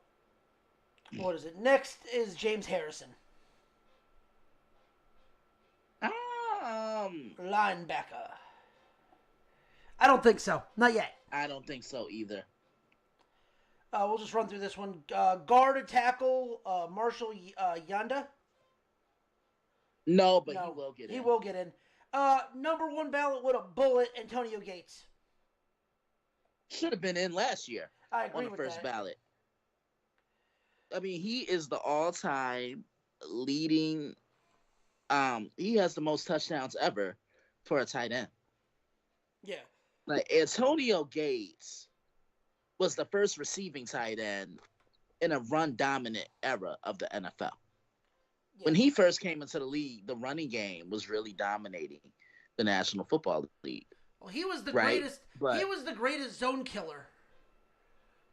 is it? Next is James Harrison. Linebacker. I don't think so. Not yet. I don't think so either. We'll just run through this one. Guard and tackle, Marshall Yanda. No, but No, he will get in. He will get in. Number one ballot with a bullet, Antonio Gates. Should have been in last year I agree on the with first that. ballot. I mean, he is the all-time leading. He has the most touchdowns ever for a tight end. Yeah. Like Antonio Gates was the first receiving tight end in a run-dominant era of the NFL. Yeah. When he first came into the league, the running game was really dominating the National Football League. Well, he was the Right, greatest. but- He was the greatest zone killer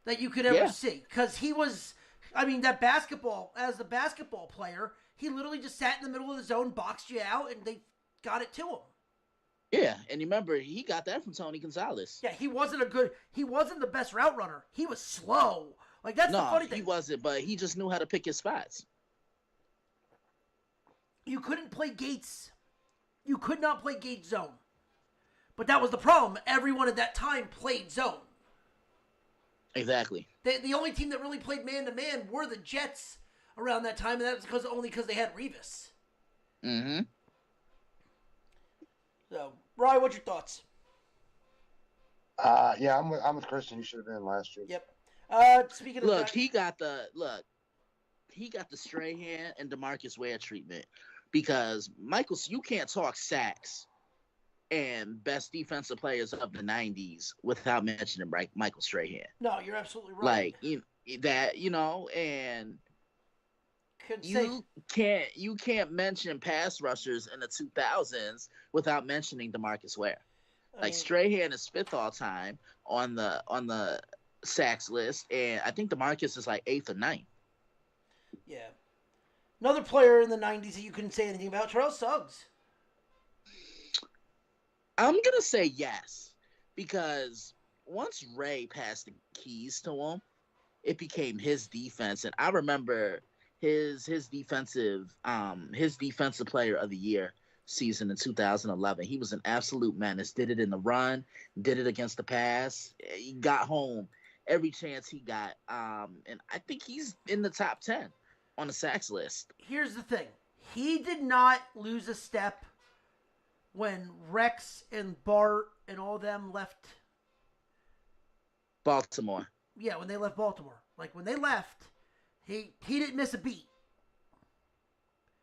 that you could ever see. Because he was. I mean, that basketball, as a basketball player, he literally just sat in the middle of the zone, boxed you out, and they got it to him. Yeah, and remember, he got that from Tony Gonzalez. Yeah, he wasn't the best route runner. He was slow. Like, that's the No, funny thing. he wasn't, but he just knew how to pick his spots. You couldn't play Gates. You could not play Gates zone. But that was the problem. Everyone at that time played zone. Exactly. The only team that really played man-to-man were the Jets around that time, and that was only because they had Revis. Mm-hmm. So, Ryan, what's your thoughts? Yeah, I'm with Christian. You should have been last year. Yep. Speaking of Look, that, he got the Strahan and DeMarcus Ware treatment because you can't talk sacks and best defensive players of the 90s without mentioning Michael Strahan. no, you're absolutely right. Like and Could say, you can't mention pass rushers in the 2000s without mentioning DeMarcus Ware. I Like mean, Strahan is 5th all time on the sacks list, and I think DeMarcus is like 8th or 9th. yeah. Another player in the 90s that you couldn't say anything about, Terrell Suggs. I'm gonna say yes, because once Ray passed the keys to him, it became his defense, and I remember his defensive player of the year season in 2011. He was an absolute menace. Did it in the run, did it against the pass. He got home every chance he got, and I think he's in the top 10 on the sacks list. Here's the thing. He did not lose a step when Rex and Bart and all them left. Baltimore. Yeah, when they left Baltimore. Like, when they left, he didn't miss a beat.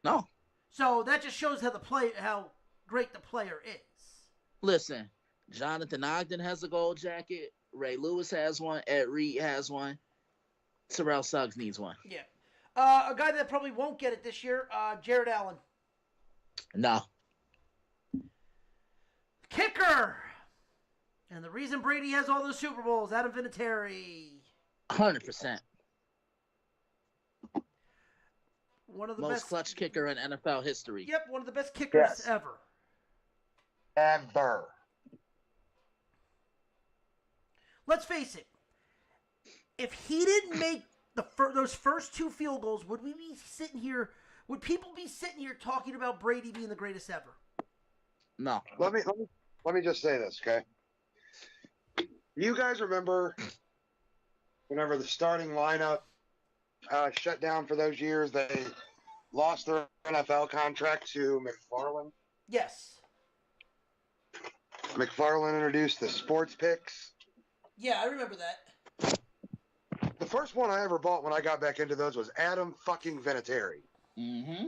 No. So that just shows how great the player is. Listen, Jonathan Ogden has a gold jacket. Ray Lewis has one. Ed Reed has one. Terrell Suggs needs one. Yeah. A guy that probably won't get it this year, Jared Allen. No. Kicker! And the reason Brady has all those Super Bowls, Adam Vinatieri. 100%. One of the Most best. clutch kicker in NFL history. Yep, one of the best kickers Yes. ever. Ever. Let's face it. If he didn't make those first 2 field goals, would people be sitting here talking about Brady being the greatest ever? No. Let me just say this, okay? You guys remember whenever the starting lineup shut down for those years, they lost their NFL contract to McFarland? Yes. McFarland introduced the sports picks. Yeah, I remember that. The first one I ever bought when I got back into those was Adam fucking Vinatieri. Mm-hmm.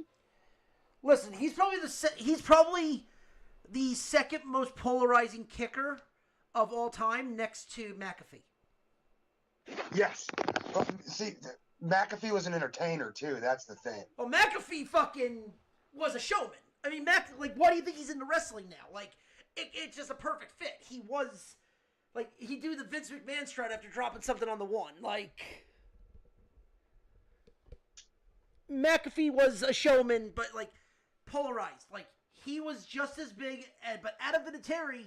Listen, he's probably the second most polarizing kicker of all time, next to McAfee. Yes. See, McAfee was an entertainer, too. That's the thing. Well, McAfee fucking was a showman. I mean, why do you think he's into wrestling now? Like, it's just a perfect fit. He was, like, he'd do the Vince McMahon strut after dropping something on the one. Like, McAfee was a showman, but, like, polarized. Like, he was just as big, but Adam Vinatieri,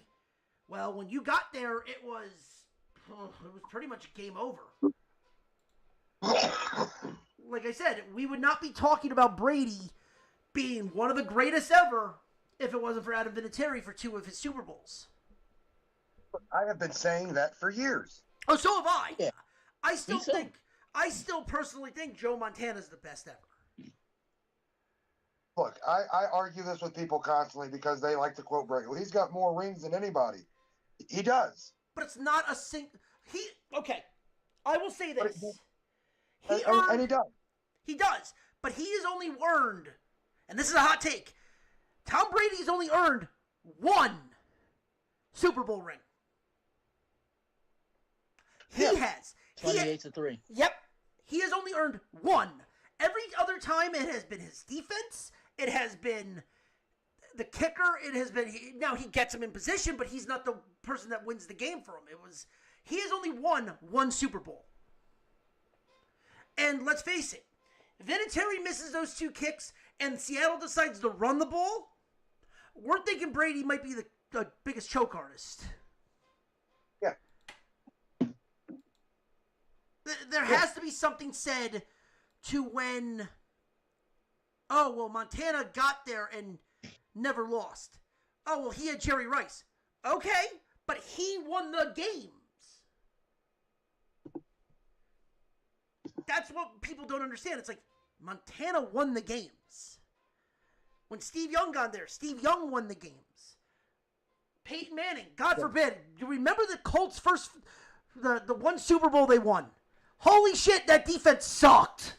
well, when you got there, it was pretty much game over. Like I said, we would not be talking about Brady being one of the greatest ever if it wasn't for Adam Vinatieri for 2 of his Super Bowls. I have been saying that for years. Oh, so have I. Yeah. I still personally think Joe Montana's the best ever. Look, I argue this with people constantly because they like to quote Brady. Well, he's got more rings than anybody. He does. But it's not a okay, I will say this. And he does. He does. But he has only earned, and this is a hot take, Tom Brady's only earned 1 Super Bowl ring. He has. 28-3. Yep. He has only earned 1. Every other time it has been his defense. It has been the kicker. It has been, now he gets him in position, but he's not the person that wins the game for him. He has only won 1 Super Bowl. And let's face it, Vinatieri misses those 2 kicks and Seattle decides to run the ball. We're thinking Brady might be the biggest choke artist. Yeah. There has to be something said to when, oh, well, Montana got there and never lost. Oh, well, he had Jerry Rice. Okay, but he won the games. That's what people don't understand. It's like Montana won the games. When Steve Young got there, Steve Young won the games. Peyton Manning, God forbid. Do you remember the Colts' first, the 1 Super Bowl they won? Holy shit, that defense sucked.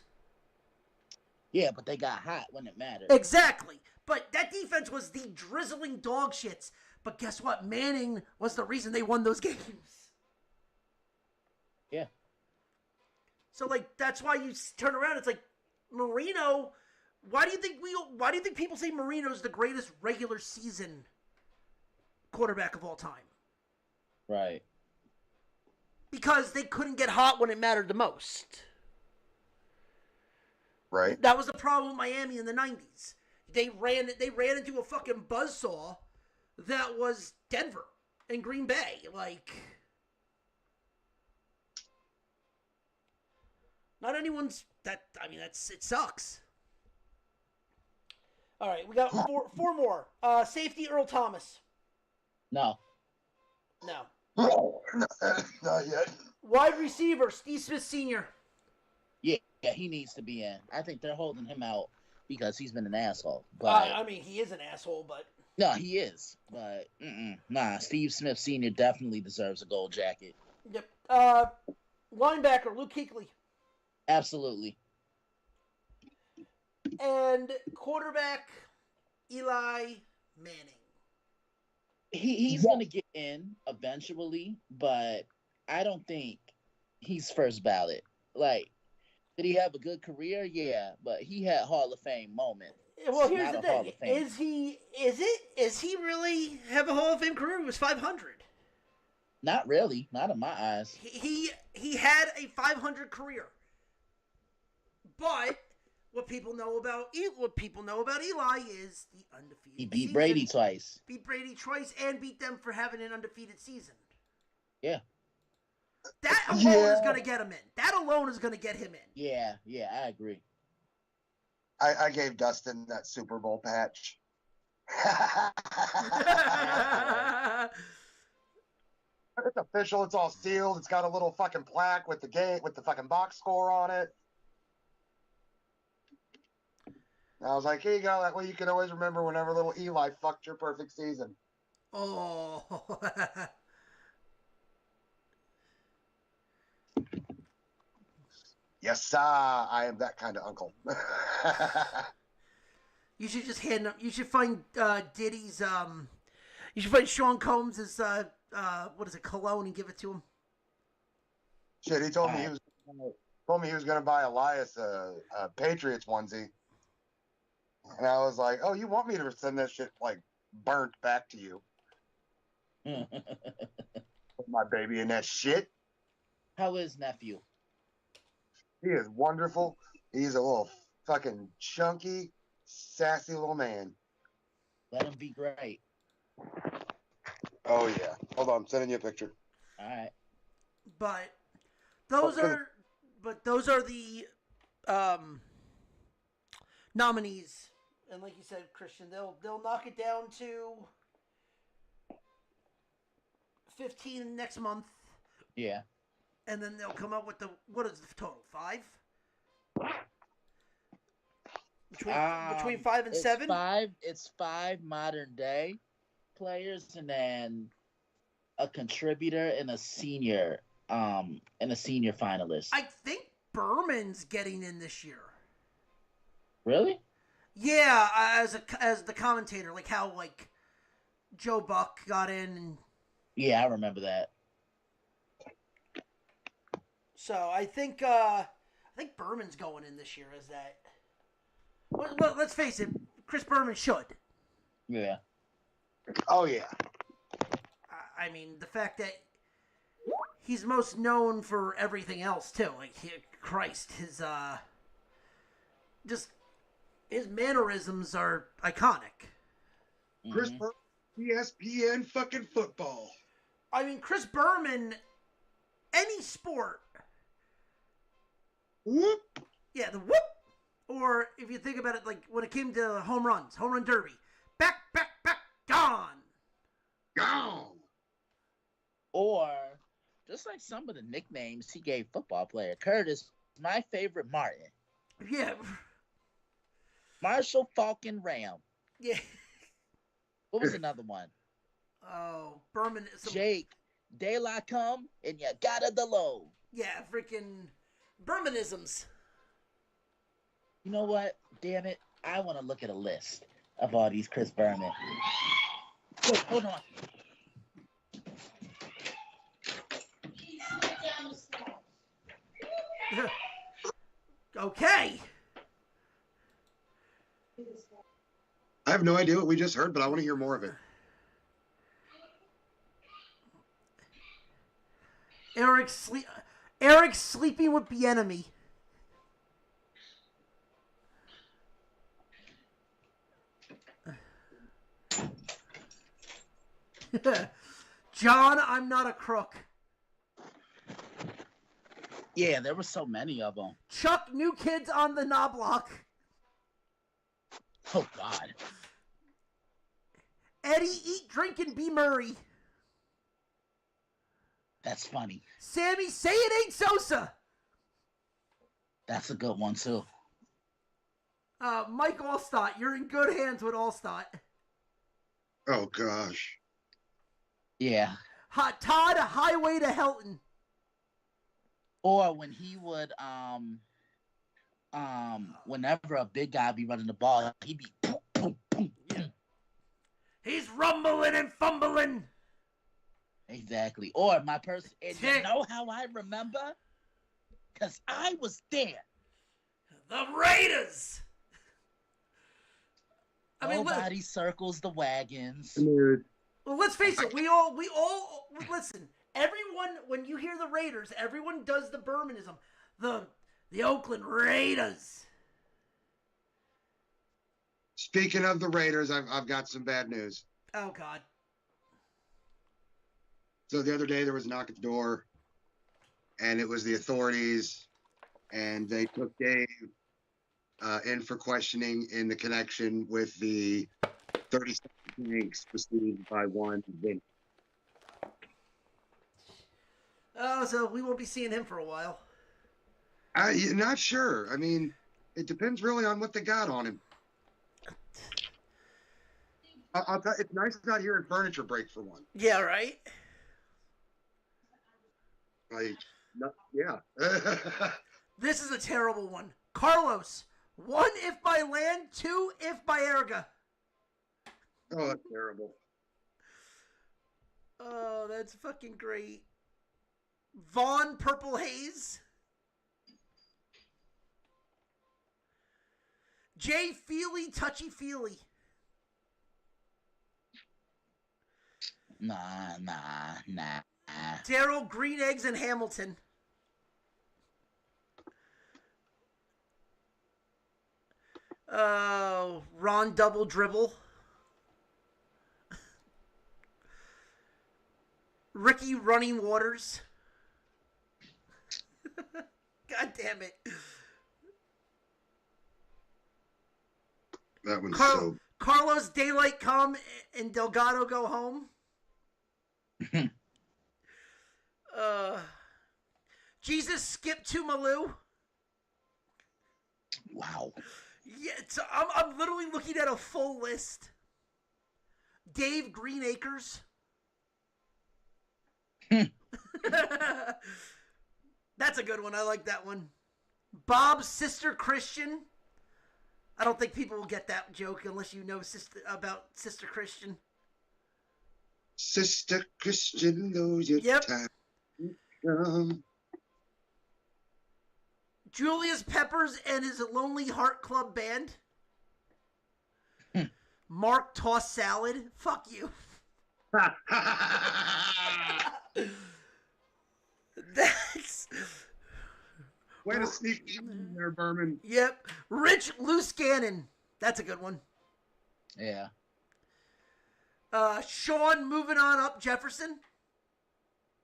Yeah, but they got hot when it mattered. Exactly. But that defense was the drizzling dog shits. But guess what? Manning was the reason they won those games. Yeah. So, like, that's why you turn around. It's like, Marino, why do you think people say Marino's the greatest regular season quarterback of all time? Right. Because they couldn't get hot when it mattered the most. Right. That was the problem with Miami in the 90s. They ran into a fucking buzzsaw that was Denver and Green Bay. Like, not anyone's it sucks. All right, we got four more. Safety Earl Thomas. No. No. Not yet. Wide receiver Steve Smith Sr. Yeah, he needs to be in. I think they're holding him out because he's been an asshole. But I mean, he is an asshole, but no, he is. But Steve Smith Sr. definitely deserves a gold jacket. yep. Linebacker Luke Kuechly Absolutely. and quarterback Eli Manning. He's gonna get in eventually, but I don't think he's first ballot. Like, did he have a good career? Yeah, but he had Hall of Fame moments. Well, here's Not the a Hall thing: of Fame. is he really have a Hall of Fame career? He was 500. Not really. Not in my eyes. He had a 500 career, but what people know about Eli is the undefeated. He beat season. Brady twice. Beat Brady twice and beat them for having an undefeated season. Yeah. That alone is going to get him in. That alone is going to get him in. Yeah, I agree. I gave Dustin that Super Bowl patch. It's official. It's all sealed. It's got a little fucking plaque with the fucking box score on it. And I was like, here you go. That way you can always remember whenever little Eli fucked your perfect season. Oh. Yes, sir. I am that kind of uncle. You should just hand him. You should find Diddy's. You should find Sean Combs' what is it, cologne, and give it to him. Shit, he told me he was going to buy Elias a Patriots onesie, and I was like, "Oh, you want me to send that shit like burnt back to you?" Put my baby in that shit. How is nephew? He is wonderful. He's a little fucking chunky, sassy little man. Let him be great. Oh yeah. Hold on, I'm sending you a picture. All right. But those are the nominees And like you said, Christian, they'll knock it down to 15 next month. Yeah. And then they'll come up with what is the total? 5? Between 5 and 7? It's 5 modern day players, and then a contributor and a senior finalist. I think Berman's getting in this year. Really? Yeah, as the commentator, like how like Joe Buck got in, and yeah, I remember that. So I think Berman's going in this year as that. Well, let's face it, Chris Berman should. Yeah. Oh yeah. I mean, the fact that he's most known for everything else too. Like, his mannerisms are iconic. Chris Berman, ESPN fucking football. I mean, Chris Berman, any sport. Whoop. Yeah, the whoop. Or if you think about it, like when it came to home runs, home run derby, back, gone. Gone. Or just like some of the nicknames he gave football player. Curtis, my favorite Martin. Yeah. Marshall Falcon Ram. Yeah. What was another one? Oh, Berman. Jake, De La Come, and you gotta the low. Yeah, freaking Bermanisms. You know what? Damn it. I want to look at a list of all these Chris Berman. Wait, hold on. Okay. I have no idea what we just heard, but I want to hear more of it. Eric sleeping with the enemy. John, I'm not a crook. Yeah, there were so many of them. Chuck, New Kids on the Knobloch. Oh, God. Eddie, Eat, Drink, and Be Murray. That's funny. Sammy, Say It Ain't Sosa. That's a good one, too. Mike Allstott, you're in good hands with Allstott. Oh, gosh. Yeah. Todd, Highway to Helton. Or when he would, whenever a big guy be running the ball, he'd be boom, boom, boom. Yeah. He's rumbling and fumbling. Exactly. Or my person, and you know how I remember? Because I was there. The Raiders. Nobody circles the wagons. Dude. Well, let's face it. We all listen. Everyone, when you hear the Raiders, everyone does the Bermanism. The Oakland Raiders. Speaking of the Raiders, I've got some bad news. Oh, God. So the other day there was a knock at the door, and it was the authorities, and they took Dave in for questioning in the connection with the 37 tanks received by one Vince. Oh, so we won't be seeing him for a while. Not sure. I mean, it depends really on what they got on him. I'll tell, it's nice not hearing furniture break for one. Yeah, right? Like, no, yeah. This is a terrible one. Carlos, 1 if by land, 2 if by erga. Oh, that's terrible. Oh, that's fucking great. Vaughn Purple Haze. Jay Feely Touchy Feely. Nah. Daryl Green Eggs and Hamilton. Ron Double Dribble. Ricky Running Waters. God damn it. That one's Car- so. Carlos Daylight come and Delgado go home. Jesus skip to Malou. Wow. Yeah, I'm literally looking at a full list. Dave Greenacres. That's a good one. I like that one. Bob's sister Christian. I don't think people will get that joke unless you know about Sister Christian. Sister Christian knows your Yep. time. Come. Julius Peppers and his Lonely Heart Club band. Mark Toss Salad. Fuck you. That's... Way to sneak in there, Berman. Yep. Rich Loose Cannon. That's a good one. Yeah. Sean moving on up Jefferson.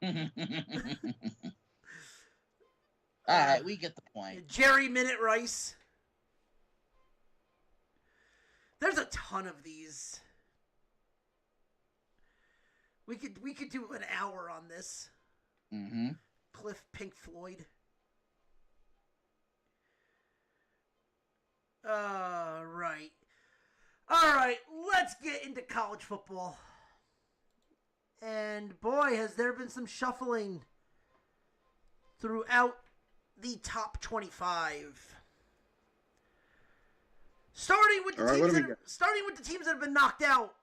All right, we get the point. Jerry Minute Rice. There's a ton of these. We could do an hour on this. Mm-hmm. Cliff Pink Floyd. Right. All right, let's get into college football. And boy, has there been some shuffling throughout the top 25. Starting with the teams that have been knocked out.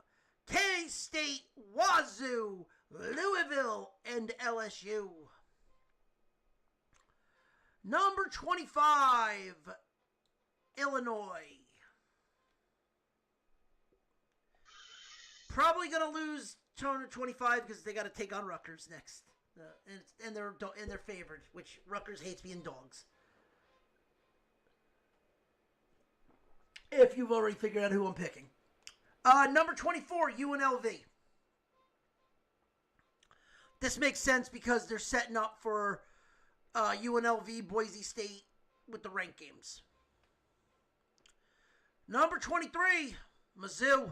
K-State, Wazoo, Louisville, and LSU. Number 25, Illinois. Probably going to lose to 25 because they got to take on Rutgers next. And they're favored, which Rutgers hates being dogs. If you've already figured out who I'm picking. Number 24, UNLV. This makes sense because they're setting up for UNLV, Boise State with the rank games. Number 23, Mizzou.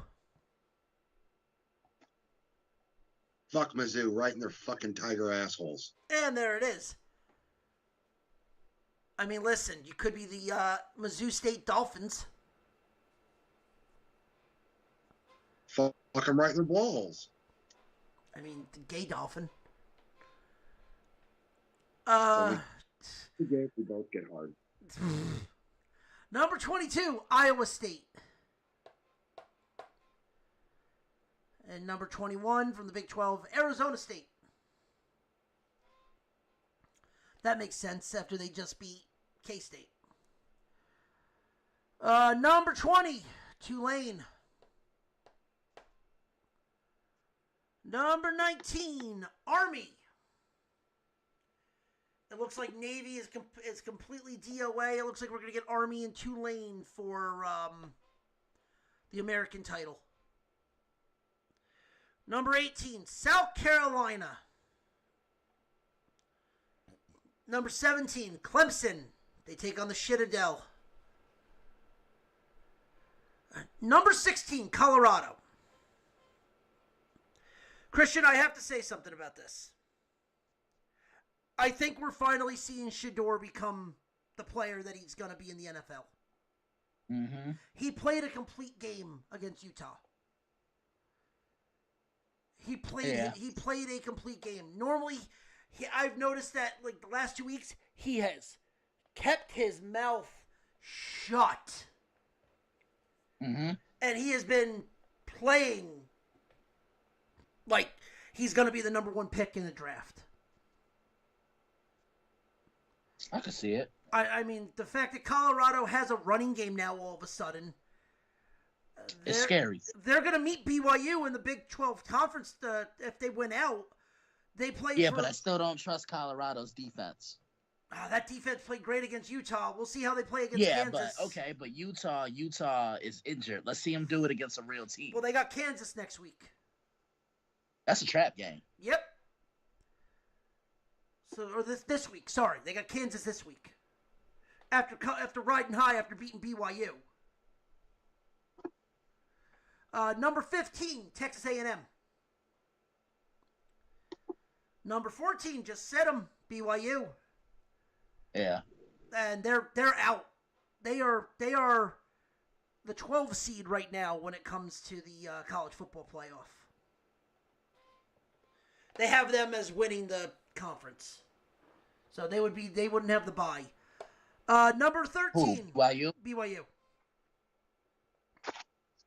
Fuck Mizzou, right in their fucking tiger assholes. And there it is. I mean, listen, you could be the Mizzou State Dolphins. Fuck them right in the balls. I mean, the gay dolphin. We both get hard. Number 22, Iowa State. And number 21 from the Big 12, Arizona State. That makes sense after they just beat K-State. Number 20, Tulane. Number 19, Army. It looks like Navy is completely DOA. It looks like we're going to get Army and Tulane for the American title. Number 18, South Carolina. Number 17, Clemson. They take on the Citadel. Number 16, Colorado. Christian, I have to say something about this. I think we're finally seeing Shedeur become the player that he's going to be in the NFL. Mm-hmm. He played a complete game against Utah. He played a complete game. Normally, I've noticed that like the last 2 weeks, he has kept his mouth shut. Mm-hmm. And he has been playing like he's going to be the number 1 pick in the draft. I can see it. I mean, the fact that Colorado has a running game now all of a sudden. It's scary. They're going to meet BYU in the Big 12 conference if they win out. They play but I still don't trust Colorado's defense. That defense played great against Utah. We'll see how they play against Kansas. but Utah is injured. Let's see them do it against a real team. Well, they got Kansas next week. That's a trap game. Yep. So, or this week. Sorry, they got Kansas this week. After riding high after beating BYU. Number 15, Texas A&M. Number 14, just said them, BYU. Yeah. And they're out. They are the 12 seed right now when it comes to the college football playoff. They have them as winning the conference, so they wouldn't have the bye. Number 13, BYU.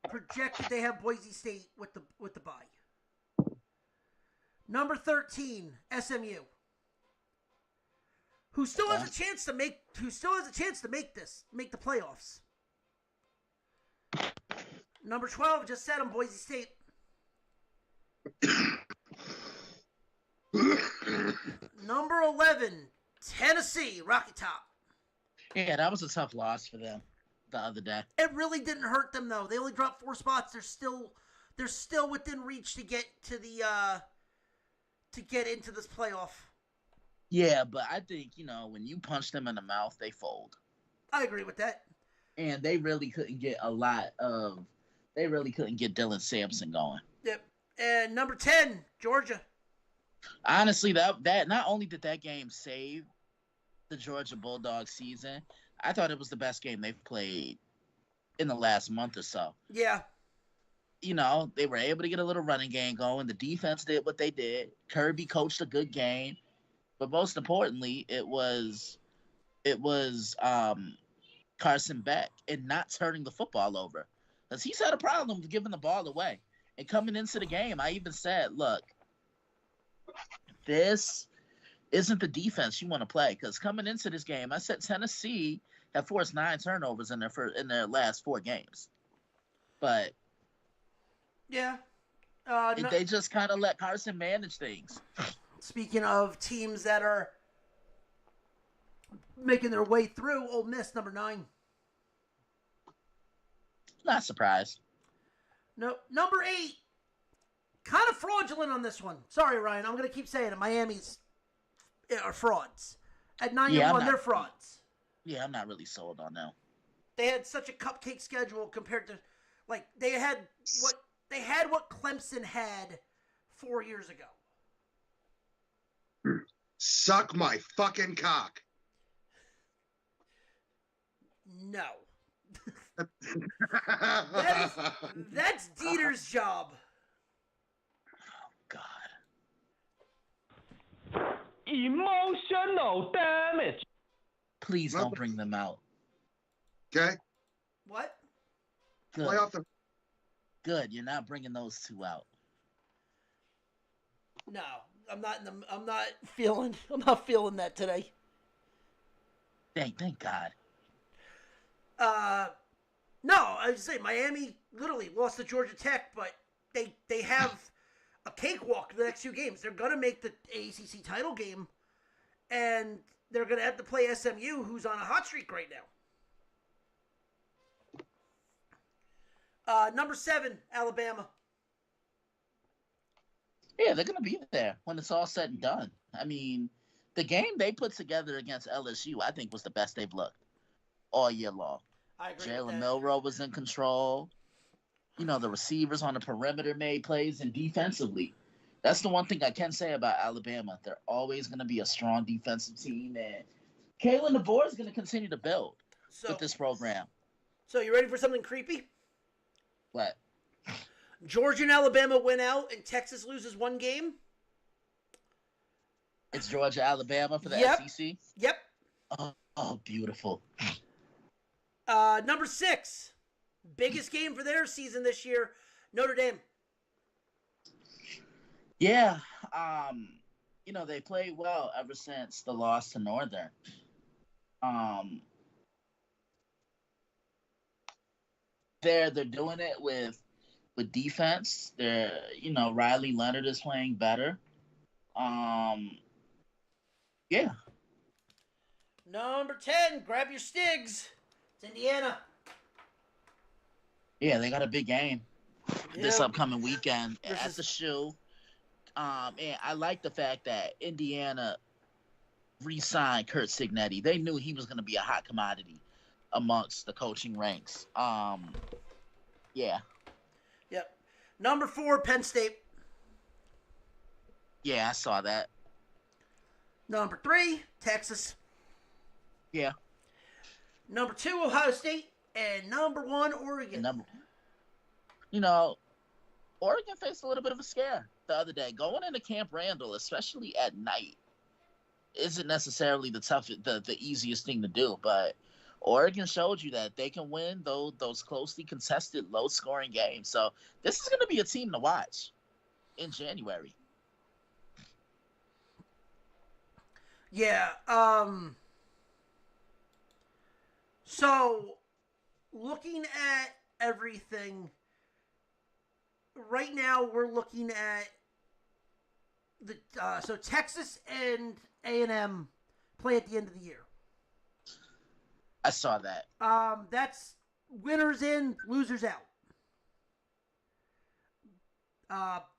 Projected they have Boise State with the bye. Number 13, SMU. Who still has a chance to make the playoffs. Number 12, just said them, Boise State. Number 11, Tennessee, Rocky Top. Yeah, that was a tough loss for them the other day. It really didn't hurt them though. They only dropped 4 spots. They're still within reach to get to the to get into this playoff. Yeah, but I think, when you punch them in the mouth, they fold. I agree with that. And they really couldn't get Dylan Sampson going. Yep. And number 10, Georgia. Honestly, that not only did that game save the Georgia Bulldogs season, I thought it was the best game they've played in the last month or so. Yeah. They were able to get a little running game going. The defense did what they did. Kirby coached a good game. But most importantly, it was Carson Beck and not turning the football over. Because he's had a problem with giving the ball away. And coming into the game, I even said, look, this isn't the defense you want to play. Because coming into this game, I said Tennessee have forced 9 turnovers in their last 4 games. But yeah, they just kind of let Carson manage things. Speaking of teams that are making their way through, Ole Miss, number 9. Not surprised. No, number 8. Kind of fraudulent on this one. Sorry, Ryan. I'm going to keep saying it. Miami's are frauds. At 9-1, they're frauds. Yeah, I'm not really sold on them. They had such a cupcake schedule compared to, they had what Clemson had 4 years ago. Suck my fucking cock. No. That's Dieter's job. God. Emotional damage. Please don't bring them out. Okay. What? Good. Play off the. Good. You're not bringing those 2 out. No, I'm not feeling that today. Thank God. No, I was saying Miami literally lost to Georgia Tech, but they have a cakewalk the next 2 games. They're gonna make the ACC title game, and they're gonna have to play SMU, who's on a hot streak right now. Number 7, Alabama. Yeah, they're going to be there when it's all said and done. I mean, the game they put together against LSU, I think, was the best they've looked all year long. I agree Jalen Milroe was in control. The receivers on the perimeter made plays, and defensively, that's the one thing I can say about Alabama. They're always going to be a strong defensive team, and Kalen DeBoer is going to continue to build with this program. So you ready for something creepy? What? Georgia and Alabama win out, and Texas loses 1 game. It's Georgia, Alabama for the SEC? Yep. Oh, beautiful. Number 6, biggest game for their season this year, Notre Dame. Yeah. They played well ever since the loss to Northern. They're doing it with defense. Riley Leonard is playing better. Yeah. Number 10, grab your Stigs. It's Indiana. Yeah, they got a big game this upcoming weekend at the shoe. And I like the fact that Indiana re-signed Kurt Signetti. They knew he was going to be a hot commodity amongst the coaching ranks. Yeah. Yep. Number 4, Penn State. Yeah, I saw that. Number 3, Texas. Yeah. Number 2, Ohio State. And number 1, Oregon. Oregon faced a little bit of a scare the other day. Going into Camp Randall, especially at night, isn't necessarily the easiest thing to do. But Oregon showed you that they can win those closely contested, low-scoring games. So this is going to be a team to watch in January. Yeah. So, looking at everything, right now we're looking at so Texas and A&M play at the end of the year. I saw that. That's winners in, losers out.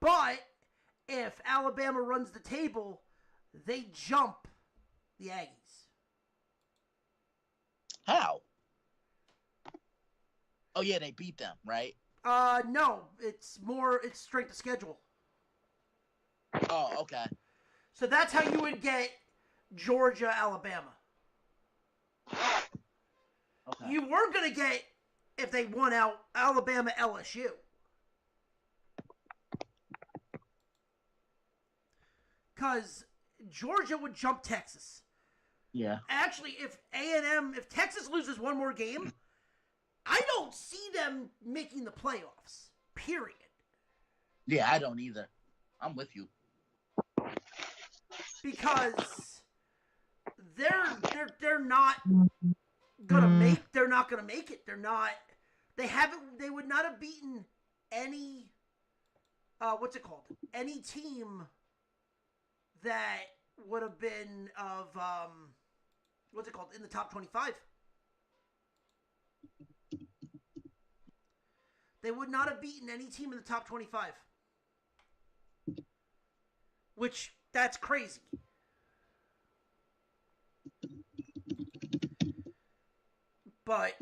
But if Alabama runs the table, they jump the Aggies. How? Oh yeah, they beat them, right? No, it's strength of schedule. Oh, okay. So that's how you would get Georgia, Alabama. Okay. You were going to get, if they won out, Alabama, LSU. Because Georgia would jump Texas. Yeah. Actually, if Texas loses one more game, I don't see them making the playoffs. Period. Yeah, I don't either. I'm with you. Because they're not gonna make it. They would not have beaten any any team that would have been of in the top 25. They would not have beaten any team in the top 25. Which, that's crazy. But,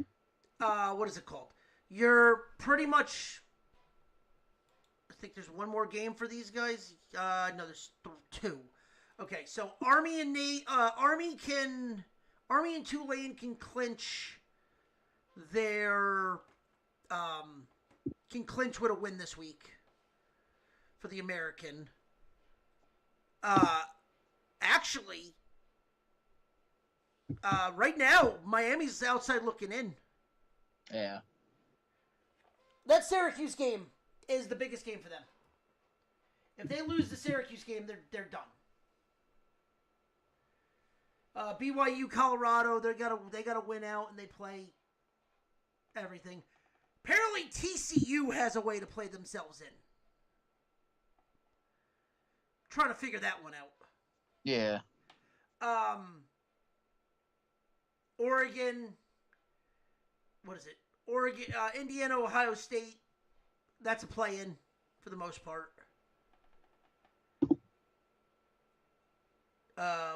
what is it called? You're pretty much... I think there's one more game for these guys. No, there's 2. Okay, so Army and Tulane can clinch their... can clinch with a win this week for the American. Actually, right now, Miami's outside looking in. Yeah. That Syracuse game is the biggest game for them. If they lose the Syracuse game, they're done. BYU, Colorado, they gotta win out, and they play everything. Apparently, TCU has a way to play themselves in. Trying to figure that one out. Yeah. Oregon. What is it? Oregon, Indiana, Ohio State. That's a play-in for the most part.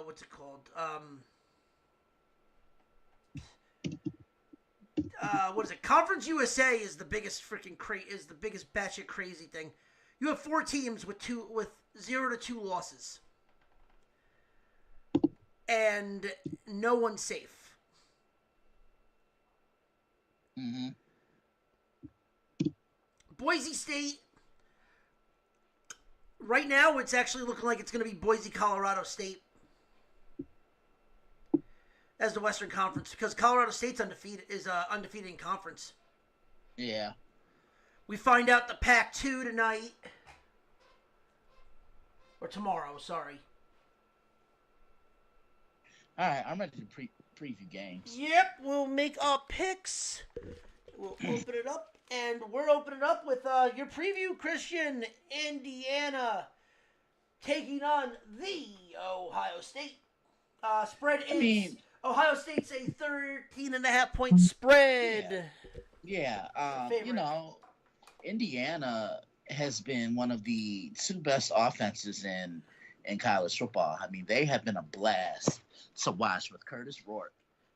What's it called? What is it? Conference USA is the biggest freaking is the biggest batshit crazy thing. You have 4 teams with 0 to 2 losses, and no one's safe. Mm-hmm. Boise State. Right now, it's actually looking like it's going to be Boise, Colorado State as the Western Conference, because Colorado State's undefeated in conference. Yeah. We find out the Pac-2 tonight. Or tomorrow, sorry. All right, I'm ready to preview games. Yep, we'll make our picks. We'll open it up, and we're opening up with your preview, Christian. Indiana taking on the Ohio State. Spread is... Ohio State's a 13.5-point spread. Yeah. Indiana has been one of the 2 best offenses in college football. I mean, they have been a blast to watch with Curtis Rourke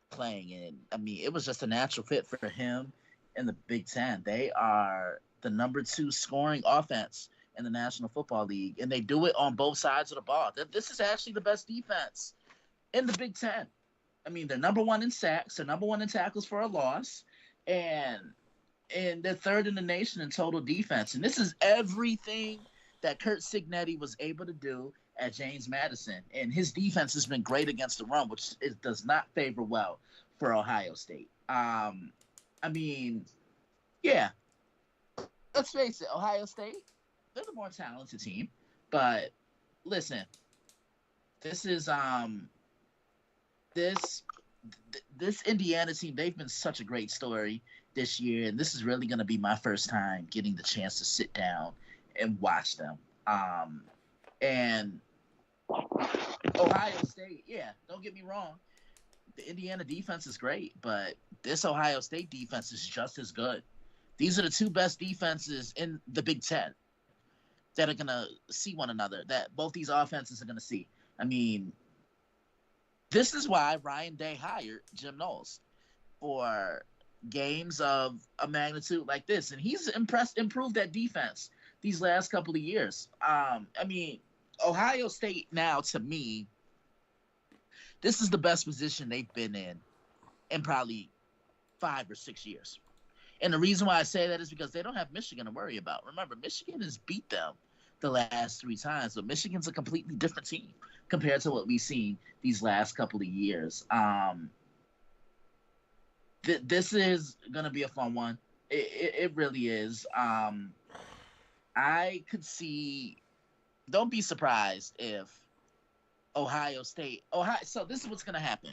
playing. And, I mean, it was just a natural fit for him in the Big Ten. They are the number 2 scoring offense in the National Football League, and they do it on both sides of the ball. This is actually the best defense in the Big Ten. I mean, they're number 1 in sacks, they're number 1 in tackles for a loss, and they're third in the nation in total defense. And this is everything that Curt Cignetti was able to do at James Madison. And his defense has been great against the run, which it does not favor well for Ohio State. I mean, yeah, let's face it, Ohio State, they're the more talented team. But listen, this is this Indiana team, they've been such a great story this year, and this is really going to be my first time getting the chance to sit down and watch them. And Ohio State, yeah, don't get me wrong, the Indiana defense is great, but this Ohio State defense is just as good. These are the 2 best defenses in the Big Ten that are going to see one another, that both these offenses are going to see. I mean, this is why Ryan Day hired Jim Knowles for games of a magnitude like this. And he's improved that defense these last couple of years. I mean, Ohio State now, to me, this is the best position they've been in probably 5 or 6 years. And the reason why I say that is because they don't have Michigan to worry about. Remember, Michigan has beat them the last 3 times, but Michigan's a completely different team compared to what we've seen these last couple of years. This is going to be a fun one. It really is. I could see, don't be surprised if Ohio State, so this is what's going to happen.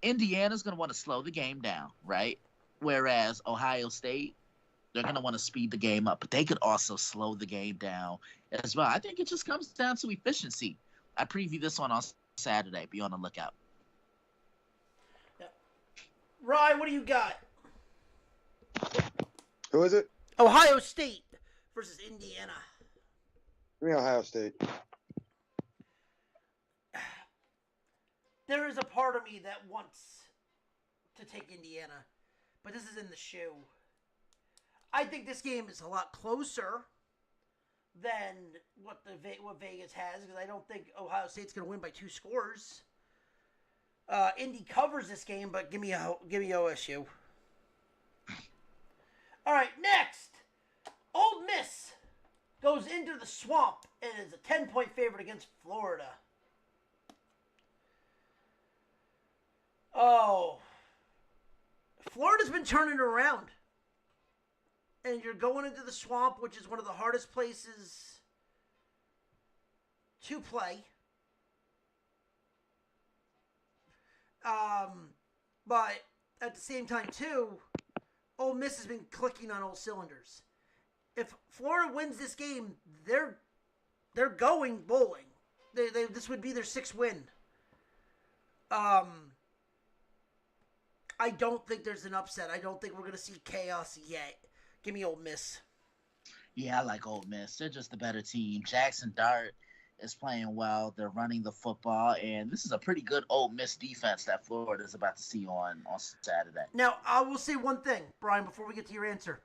Indiana's going to want to slow the game down, right? Whereas Ohio State, they're going to want to speed the game up, but they could also slow the game down as well. I think it just comes down to efficiency. I preview this one on Saturday. Be on the lookout. Ryan, what do you got? Who is it? Ohio State versus Indiana. Give me Ohio State. There is a part of me that wants to take Indiana, but this is in the shoe. I think this game is a lot closer than what Vegas has, because I don't think Ohio State's going to win by 2 scores. Indy covers this game, but give me OSU. All right, next, Ole Miss goes into the swamp and is a 10-point favorite against Florida. Oh, Florida's been turning around. And you're going into the swamp, which is one of the hardest places to play. But at the same time, too, Ole Miss has been clicking on all cylinders. If Florida wins this game, they're going bowling. This would be their 6th win. I don't think there's an upset. I don't think we're going to see chaos yet. Give me Ole Miss. Yeah, I like Ole Miss. They're just a better team. Jackson Dart is playing well. They're running the football, and this is a pretty good Ole Miss defense that Florida is about to see on Saturday. Now, I will say one thing, Brian, before we get to your answer.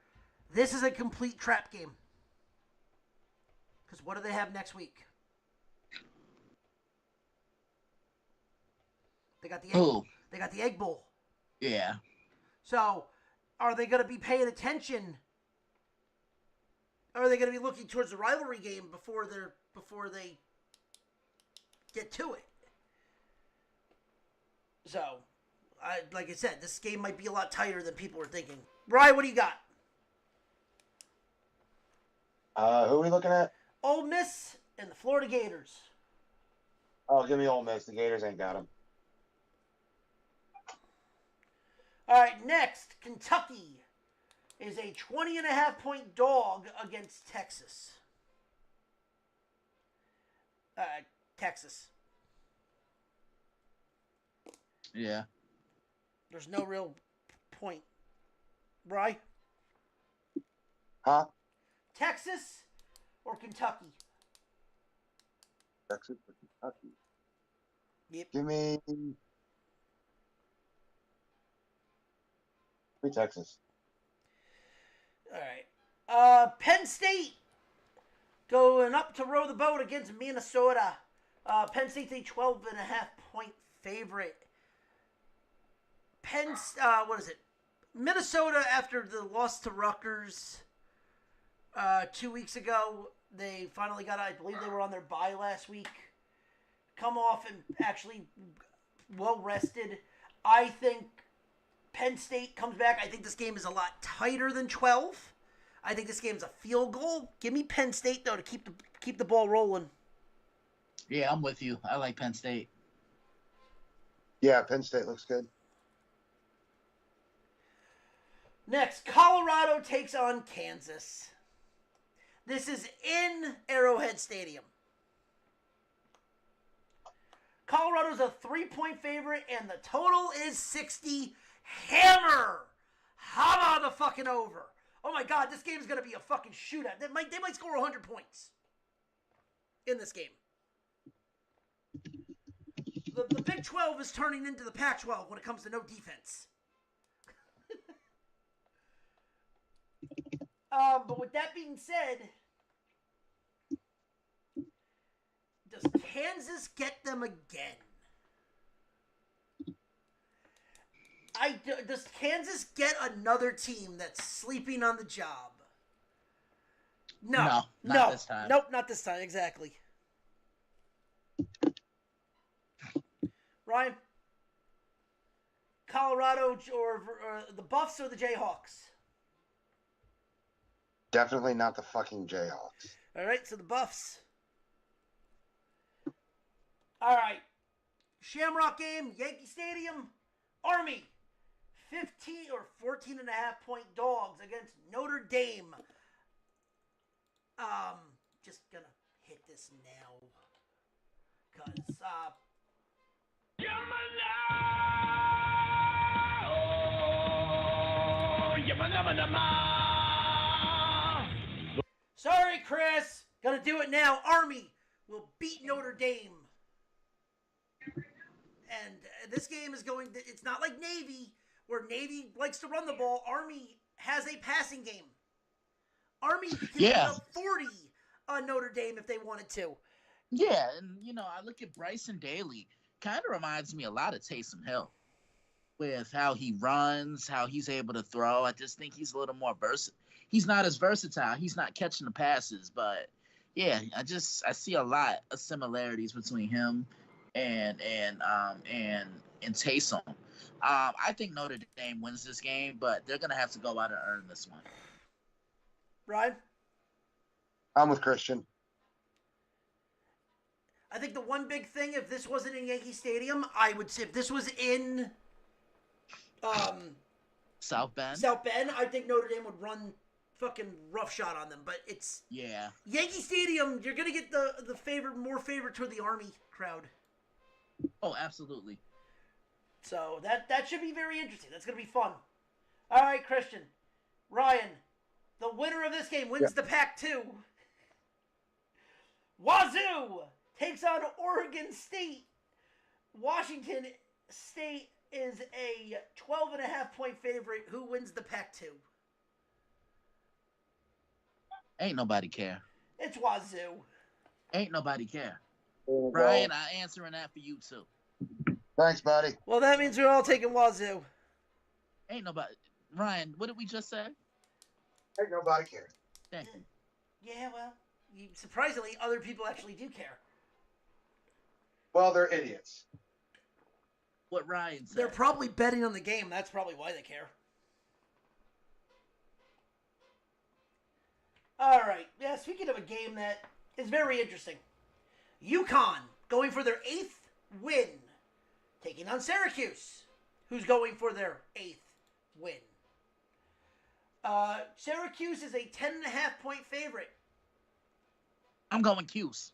This is a complete trap game. Because what do they have next week? They got the Egg Bowl. Yeah. So, are they going to be paying attention? Or are they going to be looking towards the rivalry game before they get to it? So, like I said, this game might be a lot tighter than people are thinking. Ryan, what do you got? Who are we looking at? Ole Miss and the Florida Gators. Oh, give me Ole Miss. The Gators ain't got him. All right, next, Kentucky is a 20.5-point dog against Texas. Texas. Yeah. There's no real point. Bri? Huh? Texas or Kentucky? Texas or Kentucky? Yep. Give me Texas. All right. Penn State going up to row the boat against Minnesota. Penn State's a 12.5-point favorite. Minnesota, after the loss to Rutgers 2 weeks ago, they finally got, I believe they were on their bye last week, come off and actually well rested. I think Penn State comes back. I think this game is a lot tighter than 12. I think this game's a field goal. Give me Penn State, though, to keep the ball rolling. Yeah, I'm with you. I like Penn State. Yeah, Penn State looks good. Next, Colorado takes on Kansas. This is in Arrowhead Stadium. Colorado's a 3-point favorite, and the total is 60. Hammer! How about the fucking over? Oh my God, this game is going to be a fucking shootout. They might score 100 points in this game. The Big 12 is turning into the Pac-12 when it comes to no defense. But with that being said, does Kansas get them again? Does Kansas get another team that's sleeping on the job? No, not this time. Nope, not this time. Exactly. Ryan, Colorado or the Buffs or the Jayhawks? Definitely not the fucking Jayhawks. All right, so the Buffs. All right, Shamrock game, Yankee Stadium, Army, 15 or 14.5-point dogs against Notre Dame. Just gonna hit this now, cause sorry, Chris. Gonna do it now. Army will beat Notre Dame. And this game is going to, it's not like Navy, where Navy likes to run the ball. Army has a passing game. Army can put up 40 on Notre Dame if they wanted to. Yeah, and, I look at Bryson Daly. Kind of reminds me a lot of Taysom Hill with how he runs, how he's able to throw. I just think he's a little more versatile. He's not as versatile. He's not catching the passes, but yeah, I see a lot of similarities between him and Taysom. I think Notre Dame wins this game, but they're gonna have to go out and earn this one. Ryan? I'm with Christian. I think the one big thing, if this wasn't in Yankee Stadium, I would say if this was in South Bend, I think Notre Dame would run fucking roughshod on them. But it's Yankee Stadium. You're gonna get the more favor toward the Army crowd. Oh, absolutely. So that should be very interesting. That's gonna be fun. All right, Christian, Ryan, the winner of this game wins the Pac-2. Wazoo takes on Oregon State. Washington State is a 12.5-point favorite. Who wins the Pac-2? Ain't nobody care. It's Wazoo. Ain't nobody care. Brian, I'm answering that for you too. Thanks, buddy. Well, that means we're all taking Wazoo. Ain't nobody. Ryan, what did we just say? Ain't nobody cares. Thank you. Yeah, well, surprisingly, other people actually do care. Well, they're idiots. What Ryan said. They're probably betting on the game. That's probably why they care. All right. Yeah, speaking of a game that is very interesting. UConn going for their 8th win. Taking on Syracuse, who's going for their 8th win. Syracuse is a 10.5-point favorite. I'm going Cuse.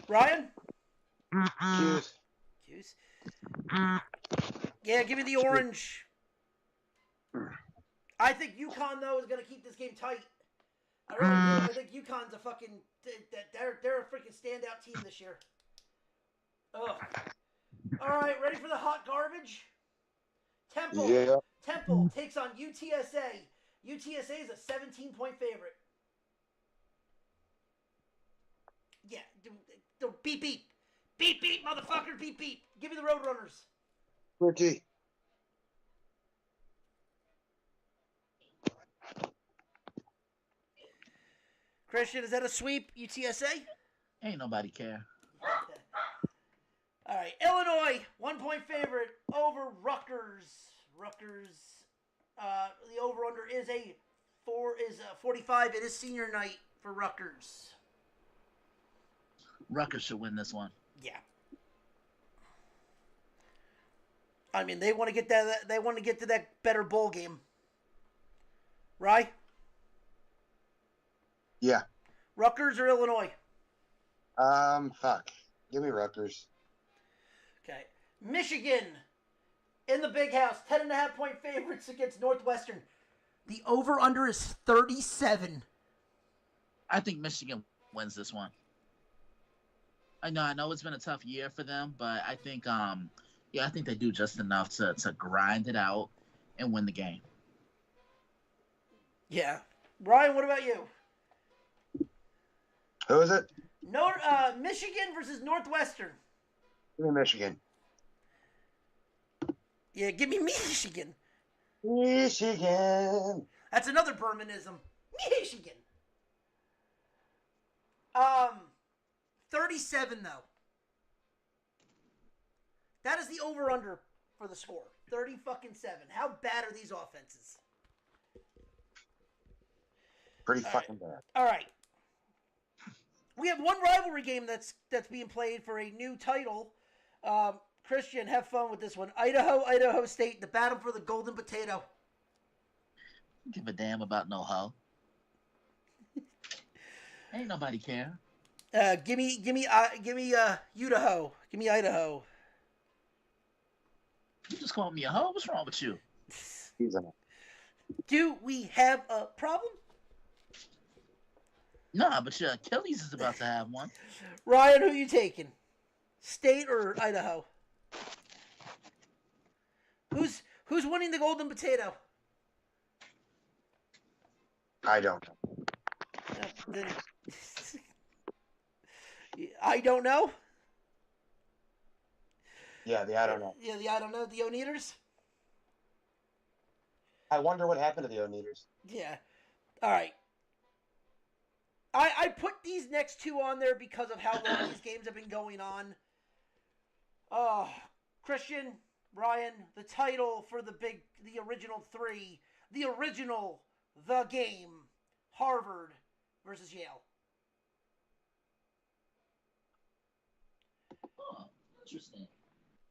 Ryan? Cuse. Yeah, give me the orange. I think UConn, though, is going to keep this game tight. I really do. I think UConn's a fucking... They're a freaking standout team this year. Ugh. All right, ready for the hot garbage? Temple takes on UTSA. UTSA is a 17-point favorite. Yeah, beep, beep. Beep, beep, motherfucker, beep, beep. Give me the Roadrunners. Ricky. Christian, is that a sweep, UTSA? Ain't nobody care. All right, Illinois, 1-point favorite over Rutgers. Rutgers, the over/under is 45. It is senior night for Rutgers. Rutgers should win this one. Yeah. I mean, they want to get that. They want to get to that better bowl game, right? Yeah. Rutgers or Illinois? Fuck. Give me Rutgers. Okay. Michigan in the big house, 10.5-point favorites against Northwestern. The over/under is 37. I think Michigan wins this one. I know it's been a tough year for them, but I think I think they do just enough to grind it out and win the game. Yeah. Ryan, what about you? Who is it? Michigan versus Northwestern. Give me Michigan. Yeah, give me Michigan. Michigan. That's another Bermanism. Michigan. 37 though. That is the over/under for the score. 30-7. How bad are these offenses? Pretty fucking bad. All right. We have one rivalry game that's being played for a new title. Christian, have fun with this one. Idaho State, the battle for the golden potato. Give a damn about no hoe. Ain't nobody care. Give me Idaho. Give me Idaho. You just called me a hoe? What's wrong with you? Do we have a problem? Nah, but your Achilles is about to have one. Ryan, who you taking? State or Idaho? Who's winning the golden potato? I don't. I don't know. Yeah, I don't know. Yeah, I don't know. The Oneaters? I wonder what happened to the Oneaters. Yeah. All right. I put these next two on there because of how long these games have been going on. Christian, Ryan, the title for the original three, the game, Harvard versus Yale. Oh, interesting.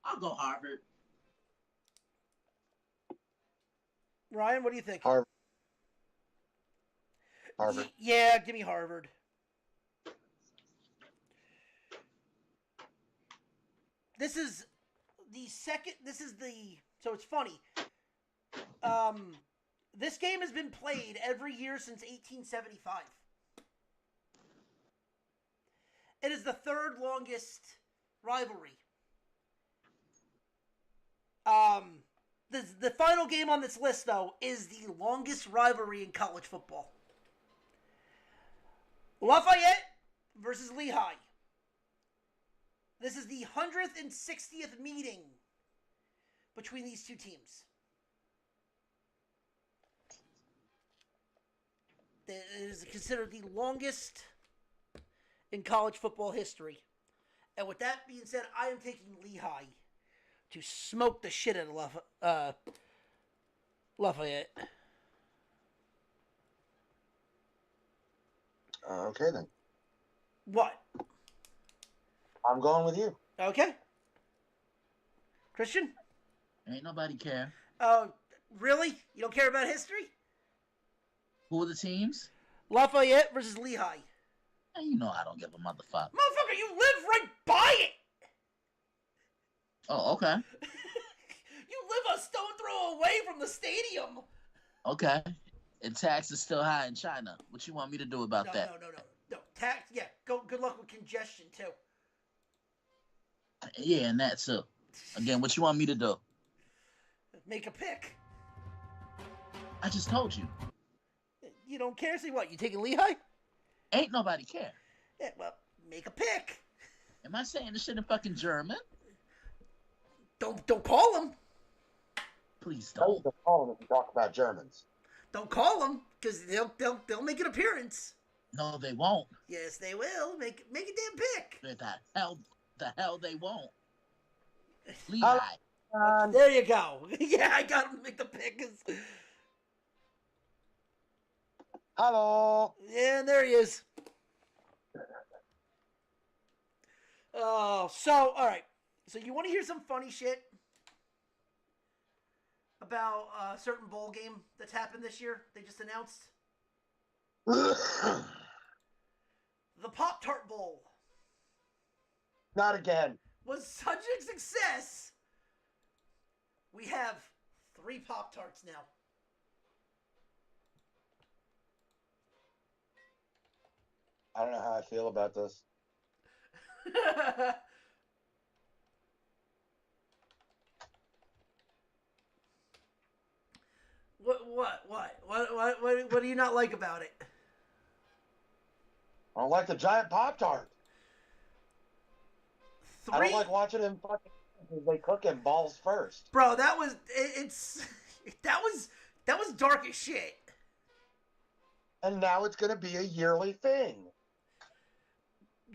I'll go Harvard. Ryan, what do you think? Harvard. Yeah, give me Harvard. This is so it's funny. This game has been played every year since 1875. It is the third longest rivalry. The final game on this list, though, is the longest rivalry in college football. Lafayette versus Lehigh. This is the 160th meeting between these two teams. It is considered the longest in college football history. And with that being said, I am taking Lehigh to smoke the shit out of Lafayette. Okay, then. What? I'm going with you. Okay. Christian? Ain't nobody care. Really? You don't care about history? Who are the teams? Lafayette versus Lehigh. You know I don't give a motherfucker. Motherfucker, you live right by it! Oh, okay. You live a stone throw away from the stadium. Okay. And tax is still high in China. What you want me to do about that? No. Tax, yeah. Good luck with congestion, too. Yeah, and that too. Again, what you want me to do? Make a pick. I just told you. You don't care? Say what? You taking Lehigh? Ain't nobody care. Yeah, well, make a pick. Am I saying this shit in fucking German? Don't call them. Please Don't don't. call them if you talk about Germans. Don't call them because they'll make an appearance. No, they won't. Yes, they will. Make a damn pick. The hell they won't. Lehigh. There you go. Yeah, I got him to make the pick. Hello. Yeah, there he is. Oh, so all right. So you want to hear some funny shit about a certain bowl game that's happened this year? They just announced the Pop-Tart Bowl Not again. was such a success. We have 3 Pop-Tarts now. I don't know how I feel about this. What do you not like about it? I don't like the giant Pop-Tart. I 3, don't like watching him fucking. They cook him balls first. bro. That was that was dark as shit. And now it's going to be a yearly thing.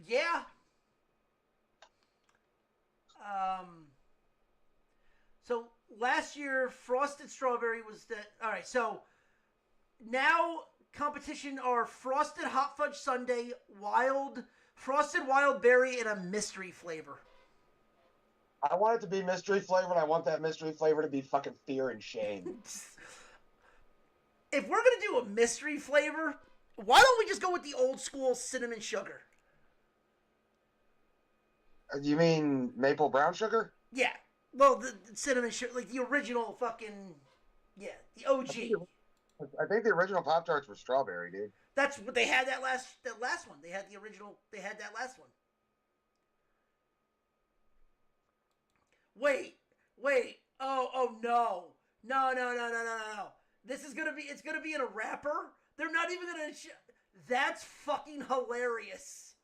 Yeah. So last year, Frosted Strawberry was the... All right, so now competition are Frosted Hot Fudge Sundae, Frosted Wild Berry, and a mystery flavor. I want it to be mystery flavor, and I want that mystery flavor to be fucking fear and shame. If we're going to do a mystery flavor, why don't we just go with the old school cinnamon sugar? You mean maple brown sugar? Yeah. Well, the cinnamon sugar, like the original fucking... Yeah, the OG. I think the original Pop-Tarts were strawberry, dude. That's what they had that last one. They had the original. They had that last one. Wait. Oh no. No. This is gonna be. It's gonna be in a wrapper. They're not even gonna. That's fucking hilarious.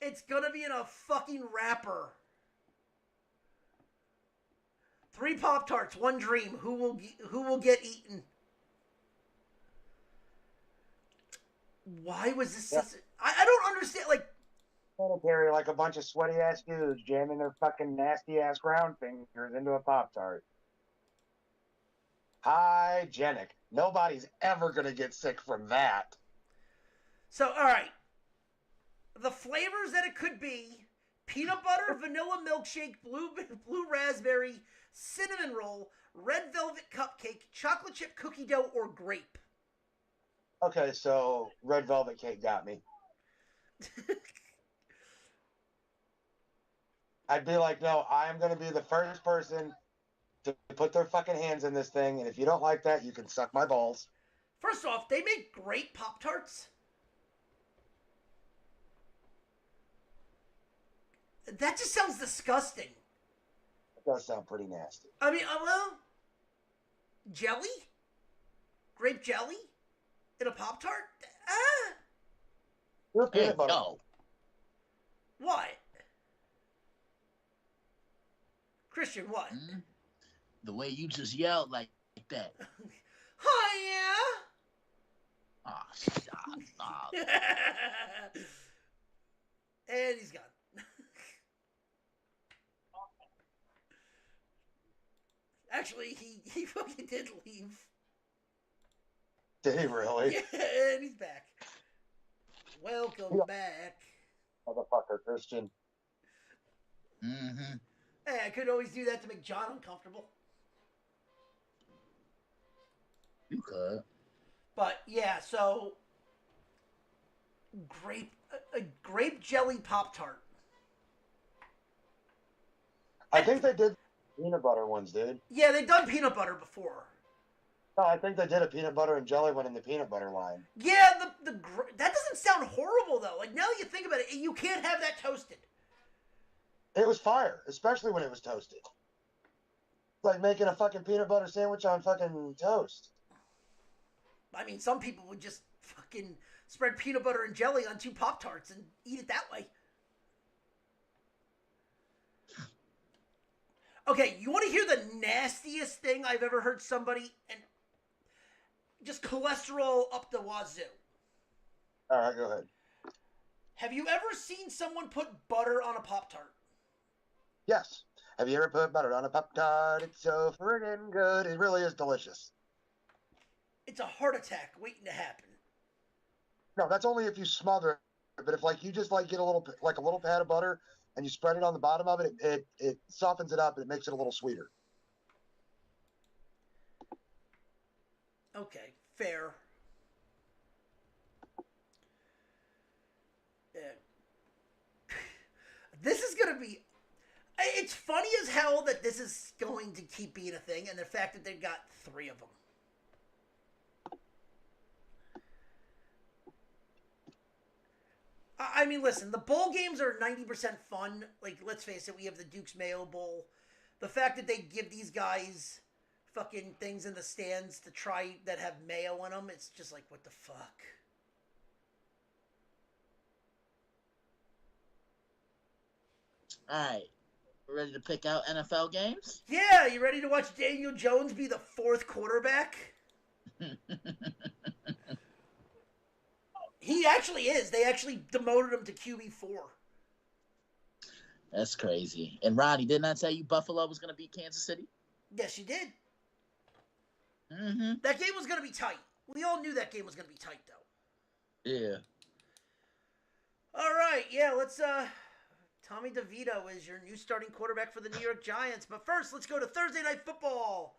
It's gonna be in a fucking wrapper. 3 Pop-Tarts, 1 dream. Who will get eaten? Why was this? Yeah. I don't understand. Like, Sanitary, like a bunch of sweaty ass dudes jamming their fucking nasty ass round fingers into a Pop-Tart. Hygienic. Nobody's ever gonna get sick from that. so all right. The flavors that it could be: peanut butter, vanilla milkshake, blue raspberry, cinnamon roll, red velvet cupcake, chocolate chip cookie dough, or grape. Okay, so red velvet cake got me. I'd be like, no, I am going to be the first person to put their fucking hands in this thing, and if you don't like that, you can suck my balls. First off, they make great Pop-Tarts. That just sounds disgusting. It does sound pretty nasty. I mean, well, jelly? Grape jelly? In a Pop-Tart? Ah! You're Hey, peanut butter. yo. What? Christian, what? The way you just yelled like that. Oh, Oh, stop. yeah? And he's gone. Actually, he fucking did leave. Did he really? Yeah, and he's back. Welcome Yeah. back. Motherfucker, Christian. Mm-hmm. Hey, I could always do that to make John uncomfortable. You could. But yeah, so a grape jelly Pop-Tart. I think they did peanut butter ones, dude. Yeah, they've done peanut butter before. No, I think they did a peanut butter and jelly one in the peanut butter line. Yeah, that doesn't sound horrible though. Like now that you think about it, you can't have that toasted. It was fire, especially when it was toasted. It's like making a fucking peanut butter sandwich on fucking toast. I mean, some people would just fucking spread peanut butter and jelly on 2 Pop-Tarts and eat it that way. Okay, you want to hear the nastiest thing I've ever heard somebody, and just cholesterol up the wazoo. All right, go ahead. Have you ever seen someone put butter on a Pop-Tart? Yes. Have you ever put butter on a Pop-Tart? It's so friggin' good. It really is delicious. It's a heart attack waiting to happen. No, that's only if you smother it. But if like you just like get a little pat of butter and you spread it on the bottom of it, it softens it up and it makes it a little sweeter. Okay, fair. Yeah. This is going to be... It's funny as hell that this is going to keep being a thing, and the fact that they've got 3 of them. I mean, listen, the bowl games are 90% fun. Like, let's face it, we have the Duke's Mayo Bowl. The fact that they give these guys fucking things in the stands to try that have mayo in them, it's just like, what the fuck? All right. Ready to pick out NFL games? Yeah, you ready to watch Daniel Jones be the 4th quarterback? He actually is. They actually demoted him to QB4. That's crazy. And Roddy, didn't I tell you Buffalo was going to beat Kansas City? Yes, you did. Mm-hmm. That game was going to be tight. We all knew that game was going to be tight, though. Yeah. All right, yeah, let's, Tommy DeVito is your new starting quarterback for the New York Giants. But first, let's go to Thursday Night Football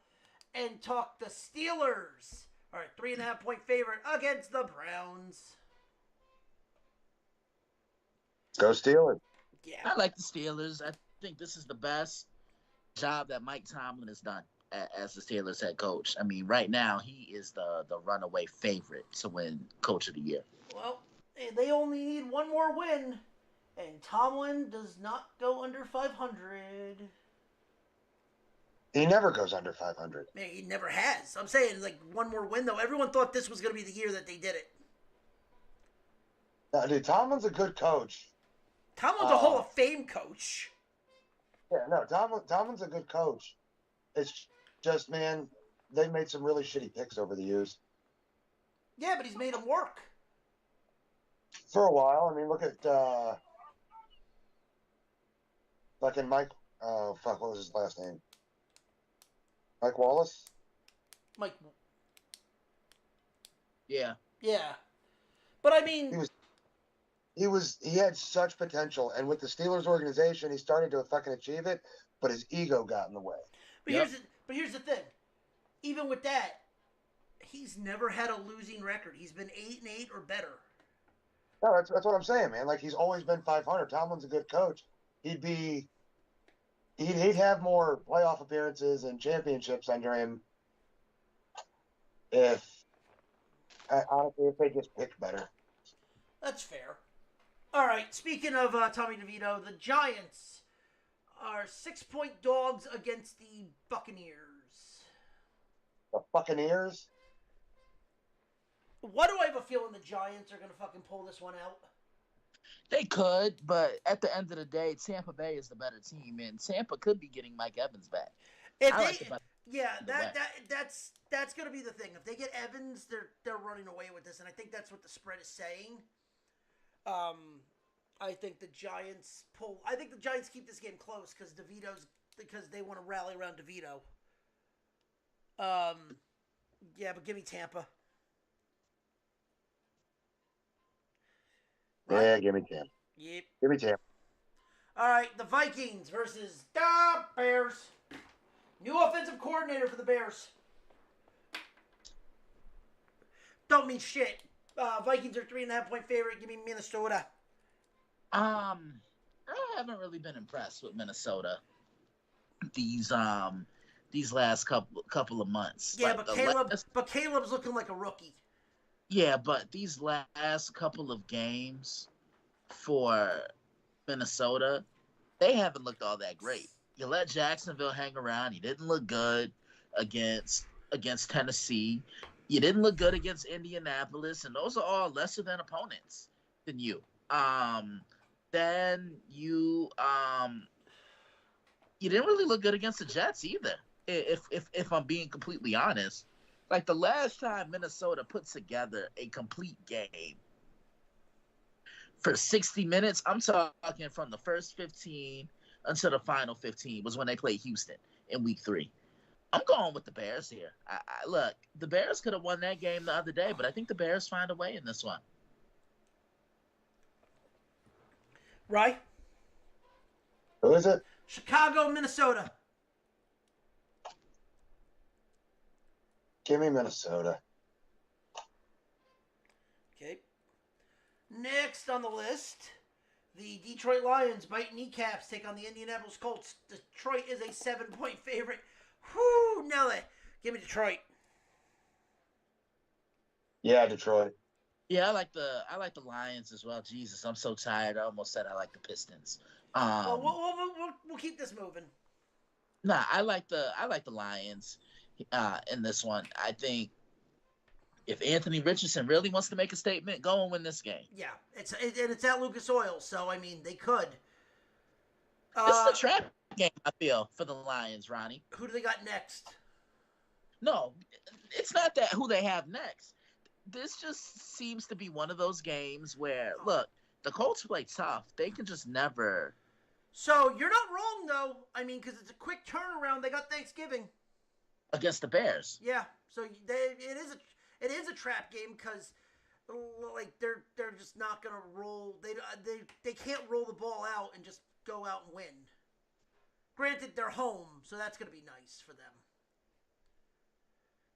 and talk the Steelers. All right, 3.5-point favorite against the Browns. Go Steelers. Yeah. I like the Steelers. I think this is the best job that Mike Tomlin has done as the Steelers head coach. I mean, right now, he is the runaway favorite to win Coach of the Year. Well, they only need one more win, and Tomlin does not go under 500. He never goes under 500. Man, he never has. I'm saying, like, one more win, though. Everyone thought this was going to be the year that they did it. No, dude, Tomlin's a good coach. Tomlin's a Hall of Fame coach. Yeah, no, Tomlin's a good coach. It's just, man, they've made some really shitty picks over the years. Yeah, but he's made them work. For a while. I mean, look at fucking Mike. Oh, fuck, what was his last name? Mike Wallace? Mike. Yeah. Yeah. But, I mean... He had such potential, and with the Steelers organization, he started to fucking achieve it, but his ego got in the way. But here's the thing. Even with that, he's never had a losing record. He's been 8-8 or better. No, that's what I'm saying, man. Like, he's always been 500. Tomlin's a good coach. He'd have more playoff appearances and championships under him honestly, if they just picked better. That's fair. All right, speaking of Tommy DeVito, the Giants are 6-point dogs against the Buccaneers. The Buccaneers? Why do I have a feeling the Giants are going to fucking pull this one out? They could, but at the end of the day, Tampa Bay is the better team, and Tampa could be getting Mike Evans back. That's going to be the thing. If they get Evans, they're running away with this, and I think that's what the spread is saying. I think the Giants pull. I think the Giants keep this game close because they want to rally around DeVito. Yeah, but give me Tampa. Right? Yeah, give me Tampa. Yep. Give me Tampa. All right, the Vikings versus the Bears. New offensive coordinator for the Bears. Don't mean shit. Vikings are 3.5-point favorite. Give me Minnesota. I haven't really been impressed with Minnesota these last couple of months. Yeah, like but Caleb's looking like a rookie. Yeah, but these last couple of games for Minnesota, they haven't looked all that great. You let Jacksonville hang around. You didn't look good against Tennessee. You didn't look good against Indianapolis, and those are all lesser than opponents than you. Then you didn't really look good against the Jets either. If I'm being completely honest, like the last time Minnesota put together a complete game for 60 minutes, I'm talking from the first 15 until the final 15 was when they played Houston in week 3. I'm going with the Bears here. Look, the Bears could have won that game the other day, but I think the Bears find a way in this one. Right? Who is it? Chicago, Minnesota. Give me Minnesota. Okay. Next on the list, the Detroit Lions bite kneecaps take on the Indianapolis Colts. Detroit is a 7-point favorite. Whoo, Nelly. Give me Detroit. Yeah, Detroit. Yeah, I like the Lions as well. Jesus, I'm so tired. I almost said I like the Pistons. Well, we'll keep this moving. Nah, I like the Lions in this one. I think if Anthony Richardson really wants to make a statement, go and win this game. Yeah, it's at Lucas Oil, so I mean they could. This is a trap game, I feel, for the Lions, Ronnie. Who do they got next? No, it's not that who they have next. This just seems to be one of those games where, look, the Colts play tough. They can just never. So you're not wrong, though. I mean, because it's a quick turnaround. They got Thanksgiving against the Bears. Yeah, so it is a trap game because, like, they're just not gonna roll. They can't roll the ball out and just go out and win. Granted, they're home, so that's gonna be nice for them.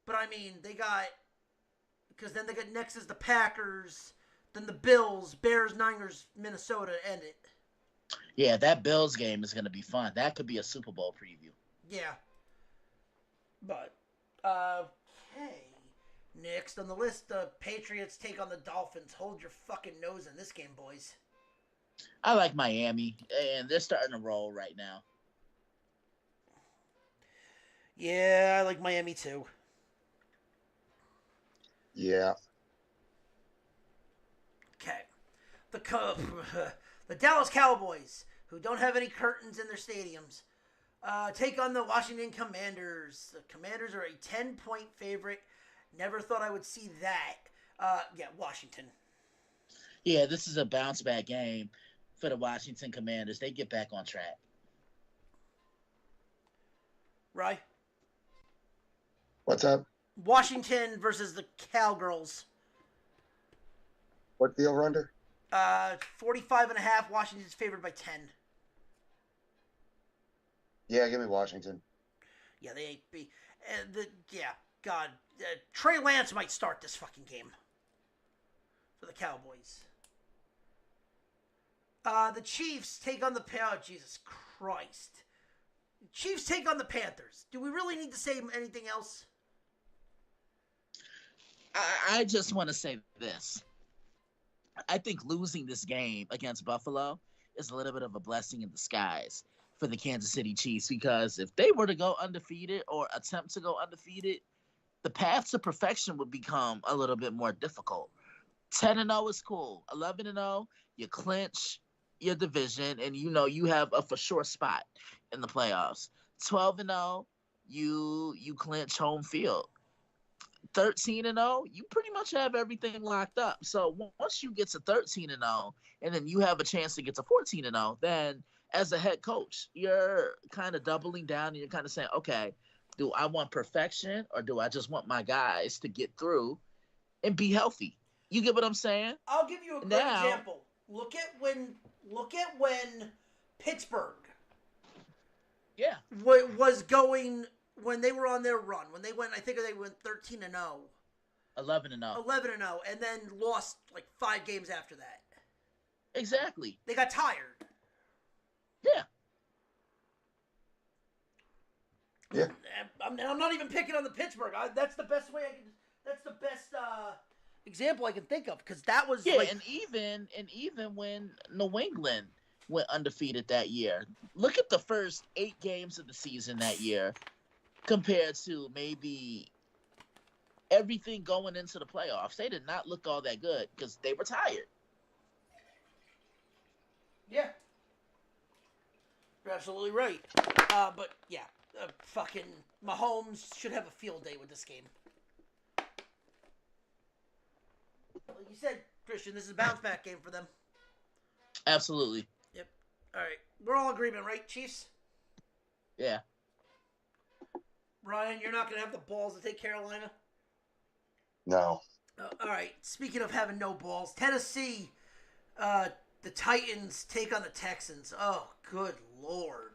But I mean, because then they got next is the Packers, then the Bills, Bears, Niners, Minnesota, end it. Yeah, that Bills game is going to be fun. That could be a Super Bowl preview. Yeah. But, okay. Next on the list, the Patriots take on the Dolphins. Hold your fucking nose in this game, boys. I like Miami, and they're starting to roll right now. Yeah, I like Miami too. Yeah. Okay. The Dallas Cowboys, who don't have any curtains in their stadiums, take on the Washington Commanders. The Commanders are a 10-point favorite. Never thought I would see that. Yeah, Washington. Yeah, this is a bounce-back game for the Washington Commanders. They get back on track. Right? What's up? Washington versus the Cowgirls. What's the over-under? 45.5. Washington's favored by 10. Yeah, give me Washington. Yeah, they ain't be. God. Trey Lance might start this fucking game for the Cowboys. The Chiefs take on the... Oh, Jesus Christ. Chiefs take on the Panthers. Do we really need to say anything else? I just want to say this. I think losing this game against Buffalo is a little bit of a blessing in disguise for the Kansas City Chiefs, because if they were to go undefeated or attempt to go undefeated, the path to perfection would become a little bit more difficult. 10-0 is cool. 11-0, you clinch your division, and you have a for sure spot in the playoffs. 12-0, you clinch home field. 13-0, you pretty much have everything locked up. So once you get to 13-0, and then you have a chance to get to 14-0, then as a head coach, you're kind of doubling down, and you're kind of saying, okay, do I want perfection, or do I just want my guys to get through and be healthy? You get what I'm saying? I'll give you a good example. Look at when Pittsburgh was going, when they were on their run, when they went 13-0. 11-0. 11-0, and then lost like 5 games after that. Exactly. They got tired. Yeah. Yeah. I'm not even picking on the Pittsburgh. That's the best way I can. That's the best example I can think of, because that was and even when New England went undefeated that year. Look at the first 8 games of the season that year compared to maybe everything going into the playoffs. They did not look all that good because they were tired. Yeah. You're absolutely right. But, yeah, fucking Mahomes should have a field day with this game. Like you said, Christian, this is a bounce-back game for them. Absolutely. Yep. All right. We're all in agreement, right, Chiefs? Yeah. Ryan, you're not going to have the balls to take Carolina? No. All right. Speaking of having no balls, Tennessee, the Titans take on the Texans. Oh, good Lord.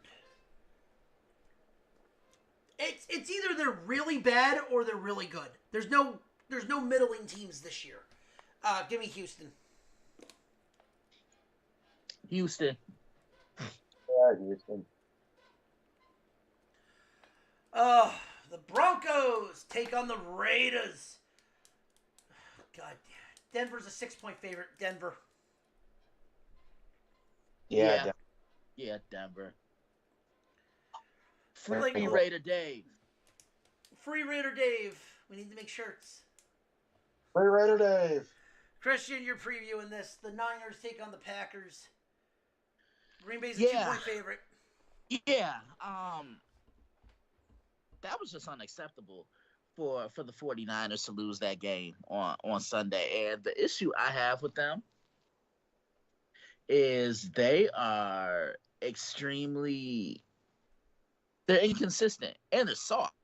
It's either they're really bad or they're really good. There's no middling teams this year. Give me Houston. Houston. Yeah, Houston. The Broncos take on the Raiders. God, Denver's a 6-point favorite. Denver. Yeah. Yeah, Denver. Like, Free Raider Dave. Free Raider Dave. We need to make shirts. Free Raider Dave. Christian, you're previewing this. The Niners take on the Packers. Green Bay's a Yeah. 2-point favorite. Yeah. That was just unacceptable for the 49ers to lose that game on Sunday. And the issue I have with them is they're inconsistent and they're soft.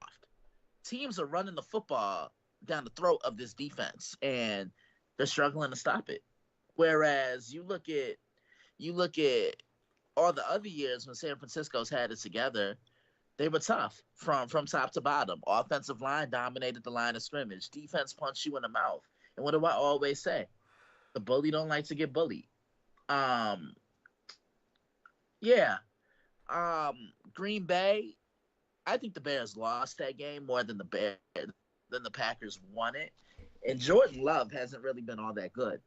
Teams are running the football down the throat of this defense and they're struggling to stop it. Whereas you look at all the other years when San Francisco's had it together, they were tough from top to bottom. Offensive line dominated the line of scrimmage. Defense punched you in the mouth. And what do I always say? The bully don't like to get bullied. Green Bay, I think the Bears lost that game more than the Packers won it. And Jordan Love hasn't really been all that good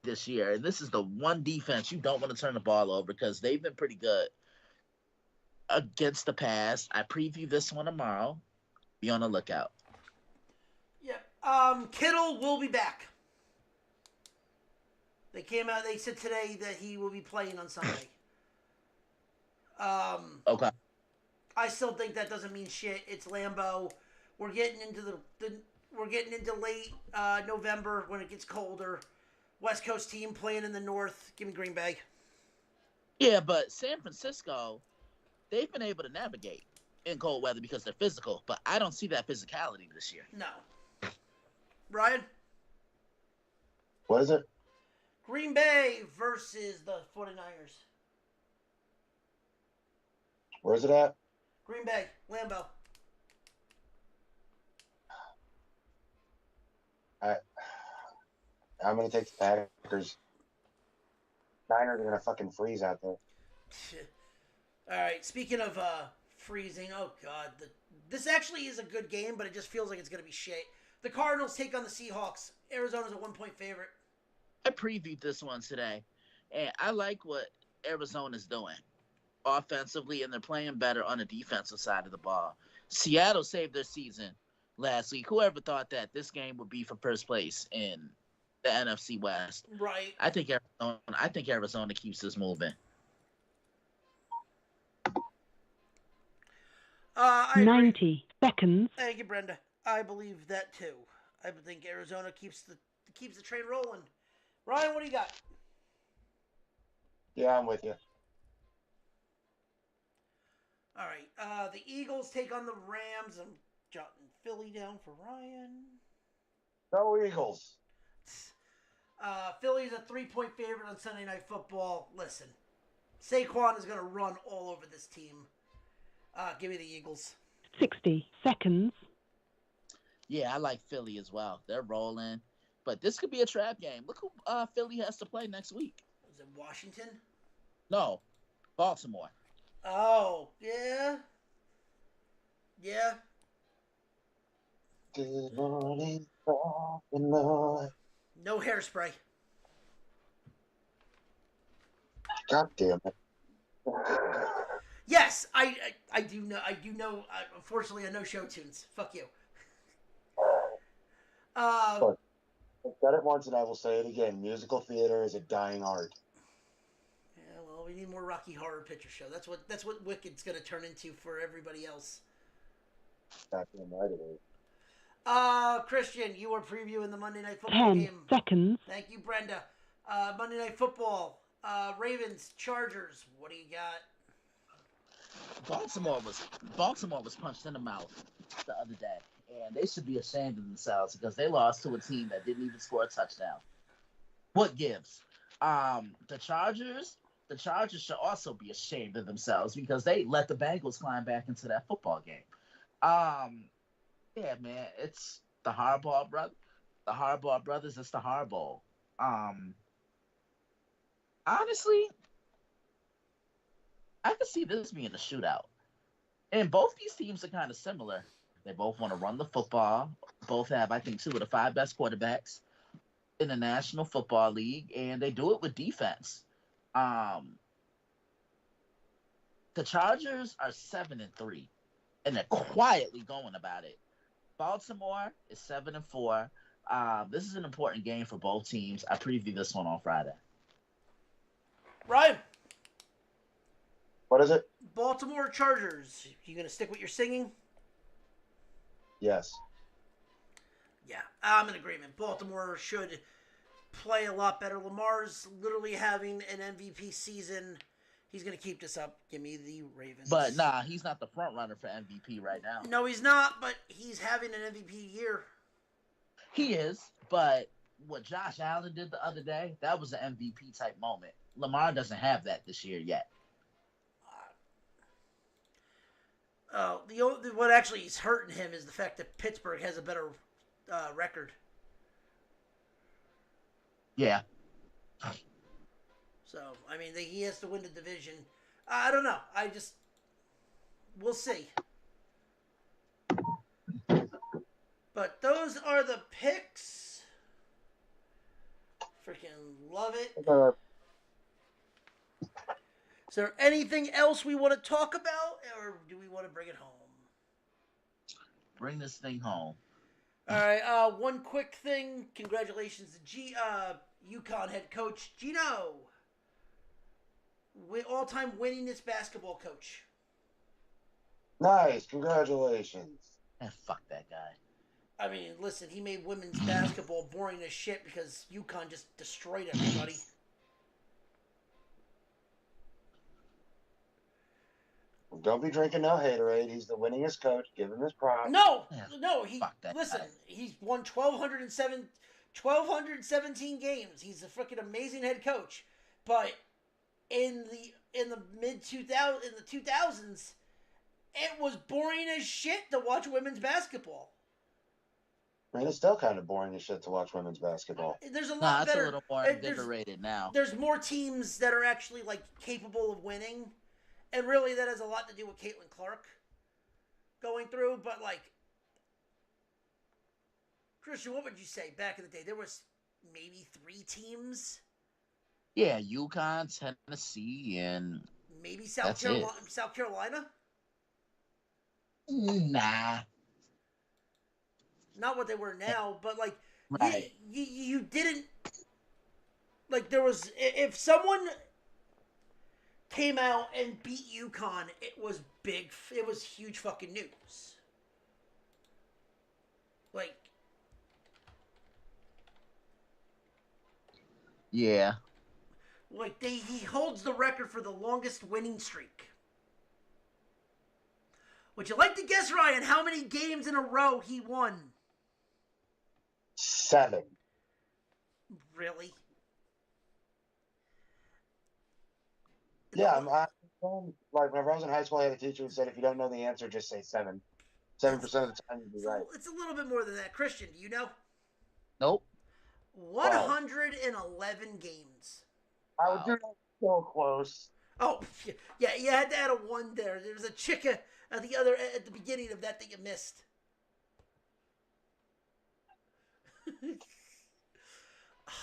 this year. And this is the one defense you don't want to turn the ball over because they've been pretty good against the pass. I preview this one tomorrow. Be on the lookout. Yeah. Kittle will be back. They came out. They said today that he will be playing on Sunday. Okay. I still think that doesn't mean shit. It's Lambeau. We're getting into we're getting into late November when it gets colder. West Coast team playing in the north. Give me Green Bay. Yeah, but San Francisco, they've been able to navigate in cold weather because they're physical, but I don't see that physicality this year. No. Ryan? What is it? Green Bay versus the 49ers. Where's it at? Green Bay, Lambeau. I'm going to take the Packers. Niners are going to fucking freeze out there. All right, speaking of freezing, oh, God. This actually is a good game, but it just feels like it's going to be shit. The Cardinals take on the Seahawks. Arizona's a 1-point favorite. I previewed this one today, and I like what Arizona's doing offensively, and they're playing better on the defensive side of the ball. Seattle saved their season last week. Whoever thought that this game would be for first place in the NFC West? Right. I think Arizona keeps this moving. 90 seconds. Thank you, Brenda. I believe that too. I think Arizona keeps the train rolling. Ryan, what do you got? Yeah, I'm with you. All right. The Eagles take on the Rams. I'm jotting Philly down for Ryan. Go Eagles. Philly's a 3-point favorite on Sunday Night Football. Listen, Saquon is going to run all over this team. Give me the Eagles. 60 seconds. Yeah, I like Philly as well. They're rolling. But this could be a trap game. Look who Philly has to play next week. Is it Washington? No, Baltimore. Oh, yeah. Yeah. Good morning, Baltimore. No hairspray. God damn it. Yes, I do know. Unfortunately, I know show tunes. Fuck you. Look, I've said it once and I will say it again. Musical theater is a dying art. Yeah, well, we need more Rocky Horror Picture Show. That's what Wicked's gonna turn into for everybody else. God damn right it is. Christian, you were previewing the Monday Night Football 10 game. seconds. Thank you, Brenda. Monday Night Football. Ravens, Chargers. What do you got? Baltimore was punched in the mouth the other day, and they should be ashamed of themselves because they lost to a team that didn't even score a touchdown. What gives? The Chargers should also be ashamed of themselves because they let the Bengals climb back into that football game. Yeah, man, it's the Harbaugh brothers. It's the Harbaugh. Honestly, I could see this being a shootout. And both these teams are kind of similar. They both want to run the football. Both have, I think, 2 of the 5 best quarterbacks in the National Football League, and they do it with defense. The Chargers are 7-3, and they're quietly going about it. Baltimore is 7-4. This is an important game for both teams. I preview this one on Friday. Ryan. What is it? Baltimore Chargers. You gonna stick with your singing? Yes. Yeah, I'm in agreement. Baltimore should play a lot better. Lamar's literally having an MVP season. He's going to keep this up. Give me the Ravens. But nah, he's not the front runner for MVP right now. No, he's not, but he's having an MVP year. He is, but what Josh Allen did the other day, that was an MVP type moment. Lamar doesn't have that this year yet. What actually is hurting him is the fact that Pittsburgh has a better record. Yeah. So, I mean, he has to win the division. I don't know. We'll see. But those are the picks. Freaking love it. Is there anything else we want to talk about, or do we want to bring it home? Bring this thing home. All right. One quick thing. Congratulations to UConn head coach Gino. All-time winningest basketball coach. Nice. Congratulations. Fuck that guy. I mean, listen, he made women's basketball boring as shit because UConn just destroyed everybody. Don't be drinking no haterade. He's the winningest coach. Give him his props. No. Listen, he's won 1,217 games. He's a freaking amazing head coach. But in the 2000s, it was boring as shit to watch women's basketball. I mean, it's still kind of boring as shit to watch women's basketball. There's a lot better. It's a little more invigorated now. There's more teams that are actually capable of winning. And really, that has a lot to do with Caitlin Clark going through. But, Christian, what would you say back in the day? There was maybe 3 teams? Yeah, UConn, Tennessee, and maybe South Carolina? Nah. Not what they were now, but, right. you didn't... there was... If someone came out and beat UConn, it was big. It was huge fucking news. Yeah. He holds the record for the longest winning streak. Would you like to guess, Ryan, how many games in a row he won? 7. Really? Yeah, whenever I was in high school, I had a teacher who said, if you don't know the answer, just say 7. 7% of the time you'd be right. It's a little bit more than that. Christian, do you know? Nope. 111 games. I would do that so close. Oh, yeah, you had to add a 1 there. There was a chick at the beginning of that you missed.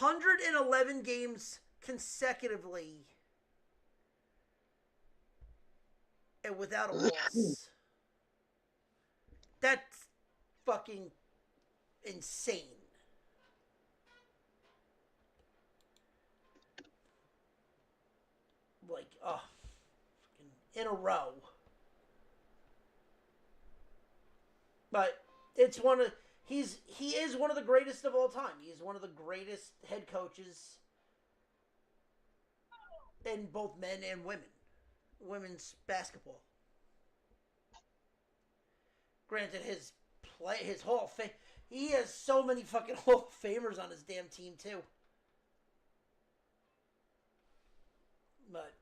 111 games consecutively and without a loss. That's fucking insane. Like, oh, fucking in a row. But it's he is one of the greatest of all time. He's one of the greatest head coaches in both men and women's basketball. Granted, his Hall of Fame, he has so many fucking Hall of Famers on his damn team too. But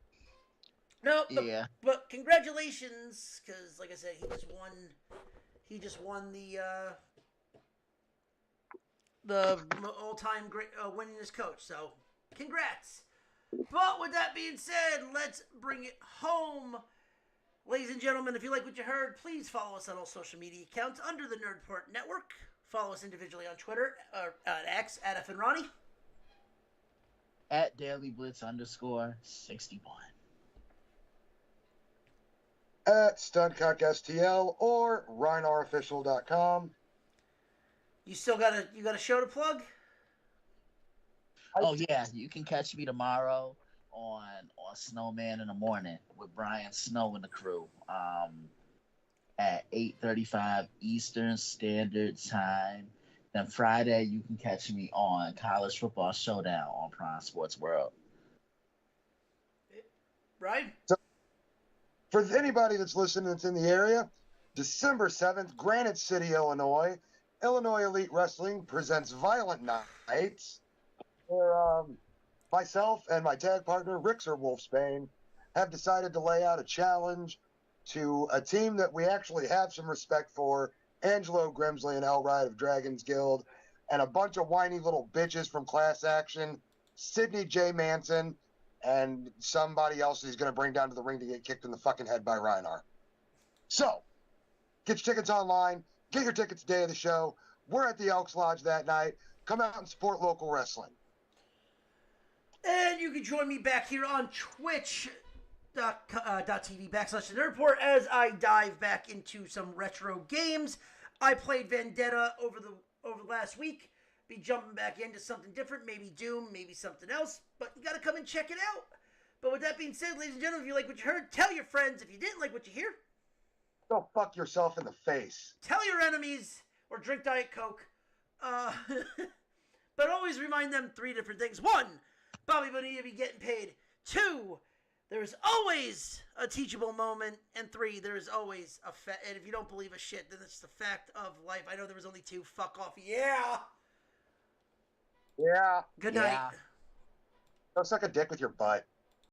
no, Yeah. but congratulations, because like I said, he just won the all-time great winningest coach. So congrats. But with that being said, let's bring it home. Ladies and gentlemen, if you like what you heard, please follow us on all social media accounts under the Nerdport Network. Follow us individually on Twitter, at X, at F and Ronnie. At DailyBlitz_61. At StuntcockSTL or RhineRofficial.com. You still got a show to plug? Oh yeah, you can catch me tomorrow on Snowman in the Morning with Brian Snow and the crew. At 8:35 Eastern Standard Time. Then Friday you can catch me on College Football Showdown on Prime Sports World. Right? So, for anybody that's listening that's in the area, December 7th, Granite City, Illinois, Illinois Elite Wrestling presents Violent Nights, where myself and my tag partner, Rixer Wolfsbane, have decided to lay out a challenge to a team that we actually have some respect for, Angelo Grimsley and Elride of Dragon's Guild, and a bunch of whiny little bitches from Class Action, Sidney J. Manson, and somebody else he's going to bring down to the ring to get kicked in the fucking head by Reinar. So, get your tickets online. Get your tickets day of the show. We're at the Elks Lodge that night. Come out and support local wrestling. And you can join me back here on Twitch.tv/TheNerdPort as I dive back into some retro games. I played Vendetta over the last week. Be jumping back into something different, maybe Doom, maybe something else. But you got to come and check it out. But with that being said, ladies and gentlemen, if you like what you heard, tell your friends. If you didn't like what you hear, go fuck yourself in the face. Tell your enemies or drink Diet Coke. But always remind them 3 different things. 1, Bobby Bonilla be getting paid. 2, there's always a teachable moment. And 3, there's always a fact. And if you don't believe a shit, then it's the fact of life. I know there was only 2. Fuck off. Yeah. Yeah. Good night. Go suck a dick with your butt.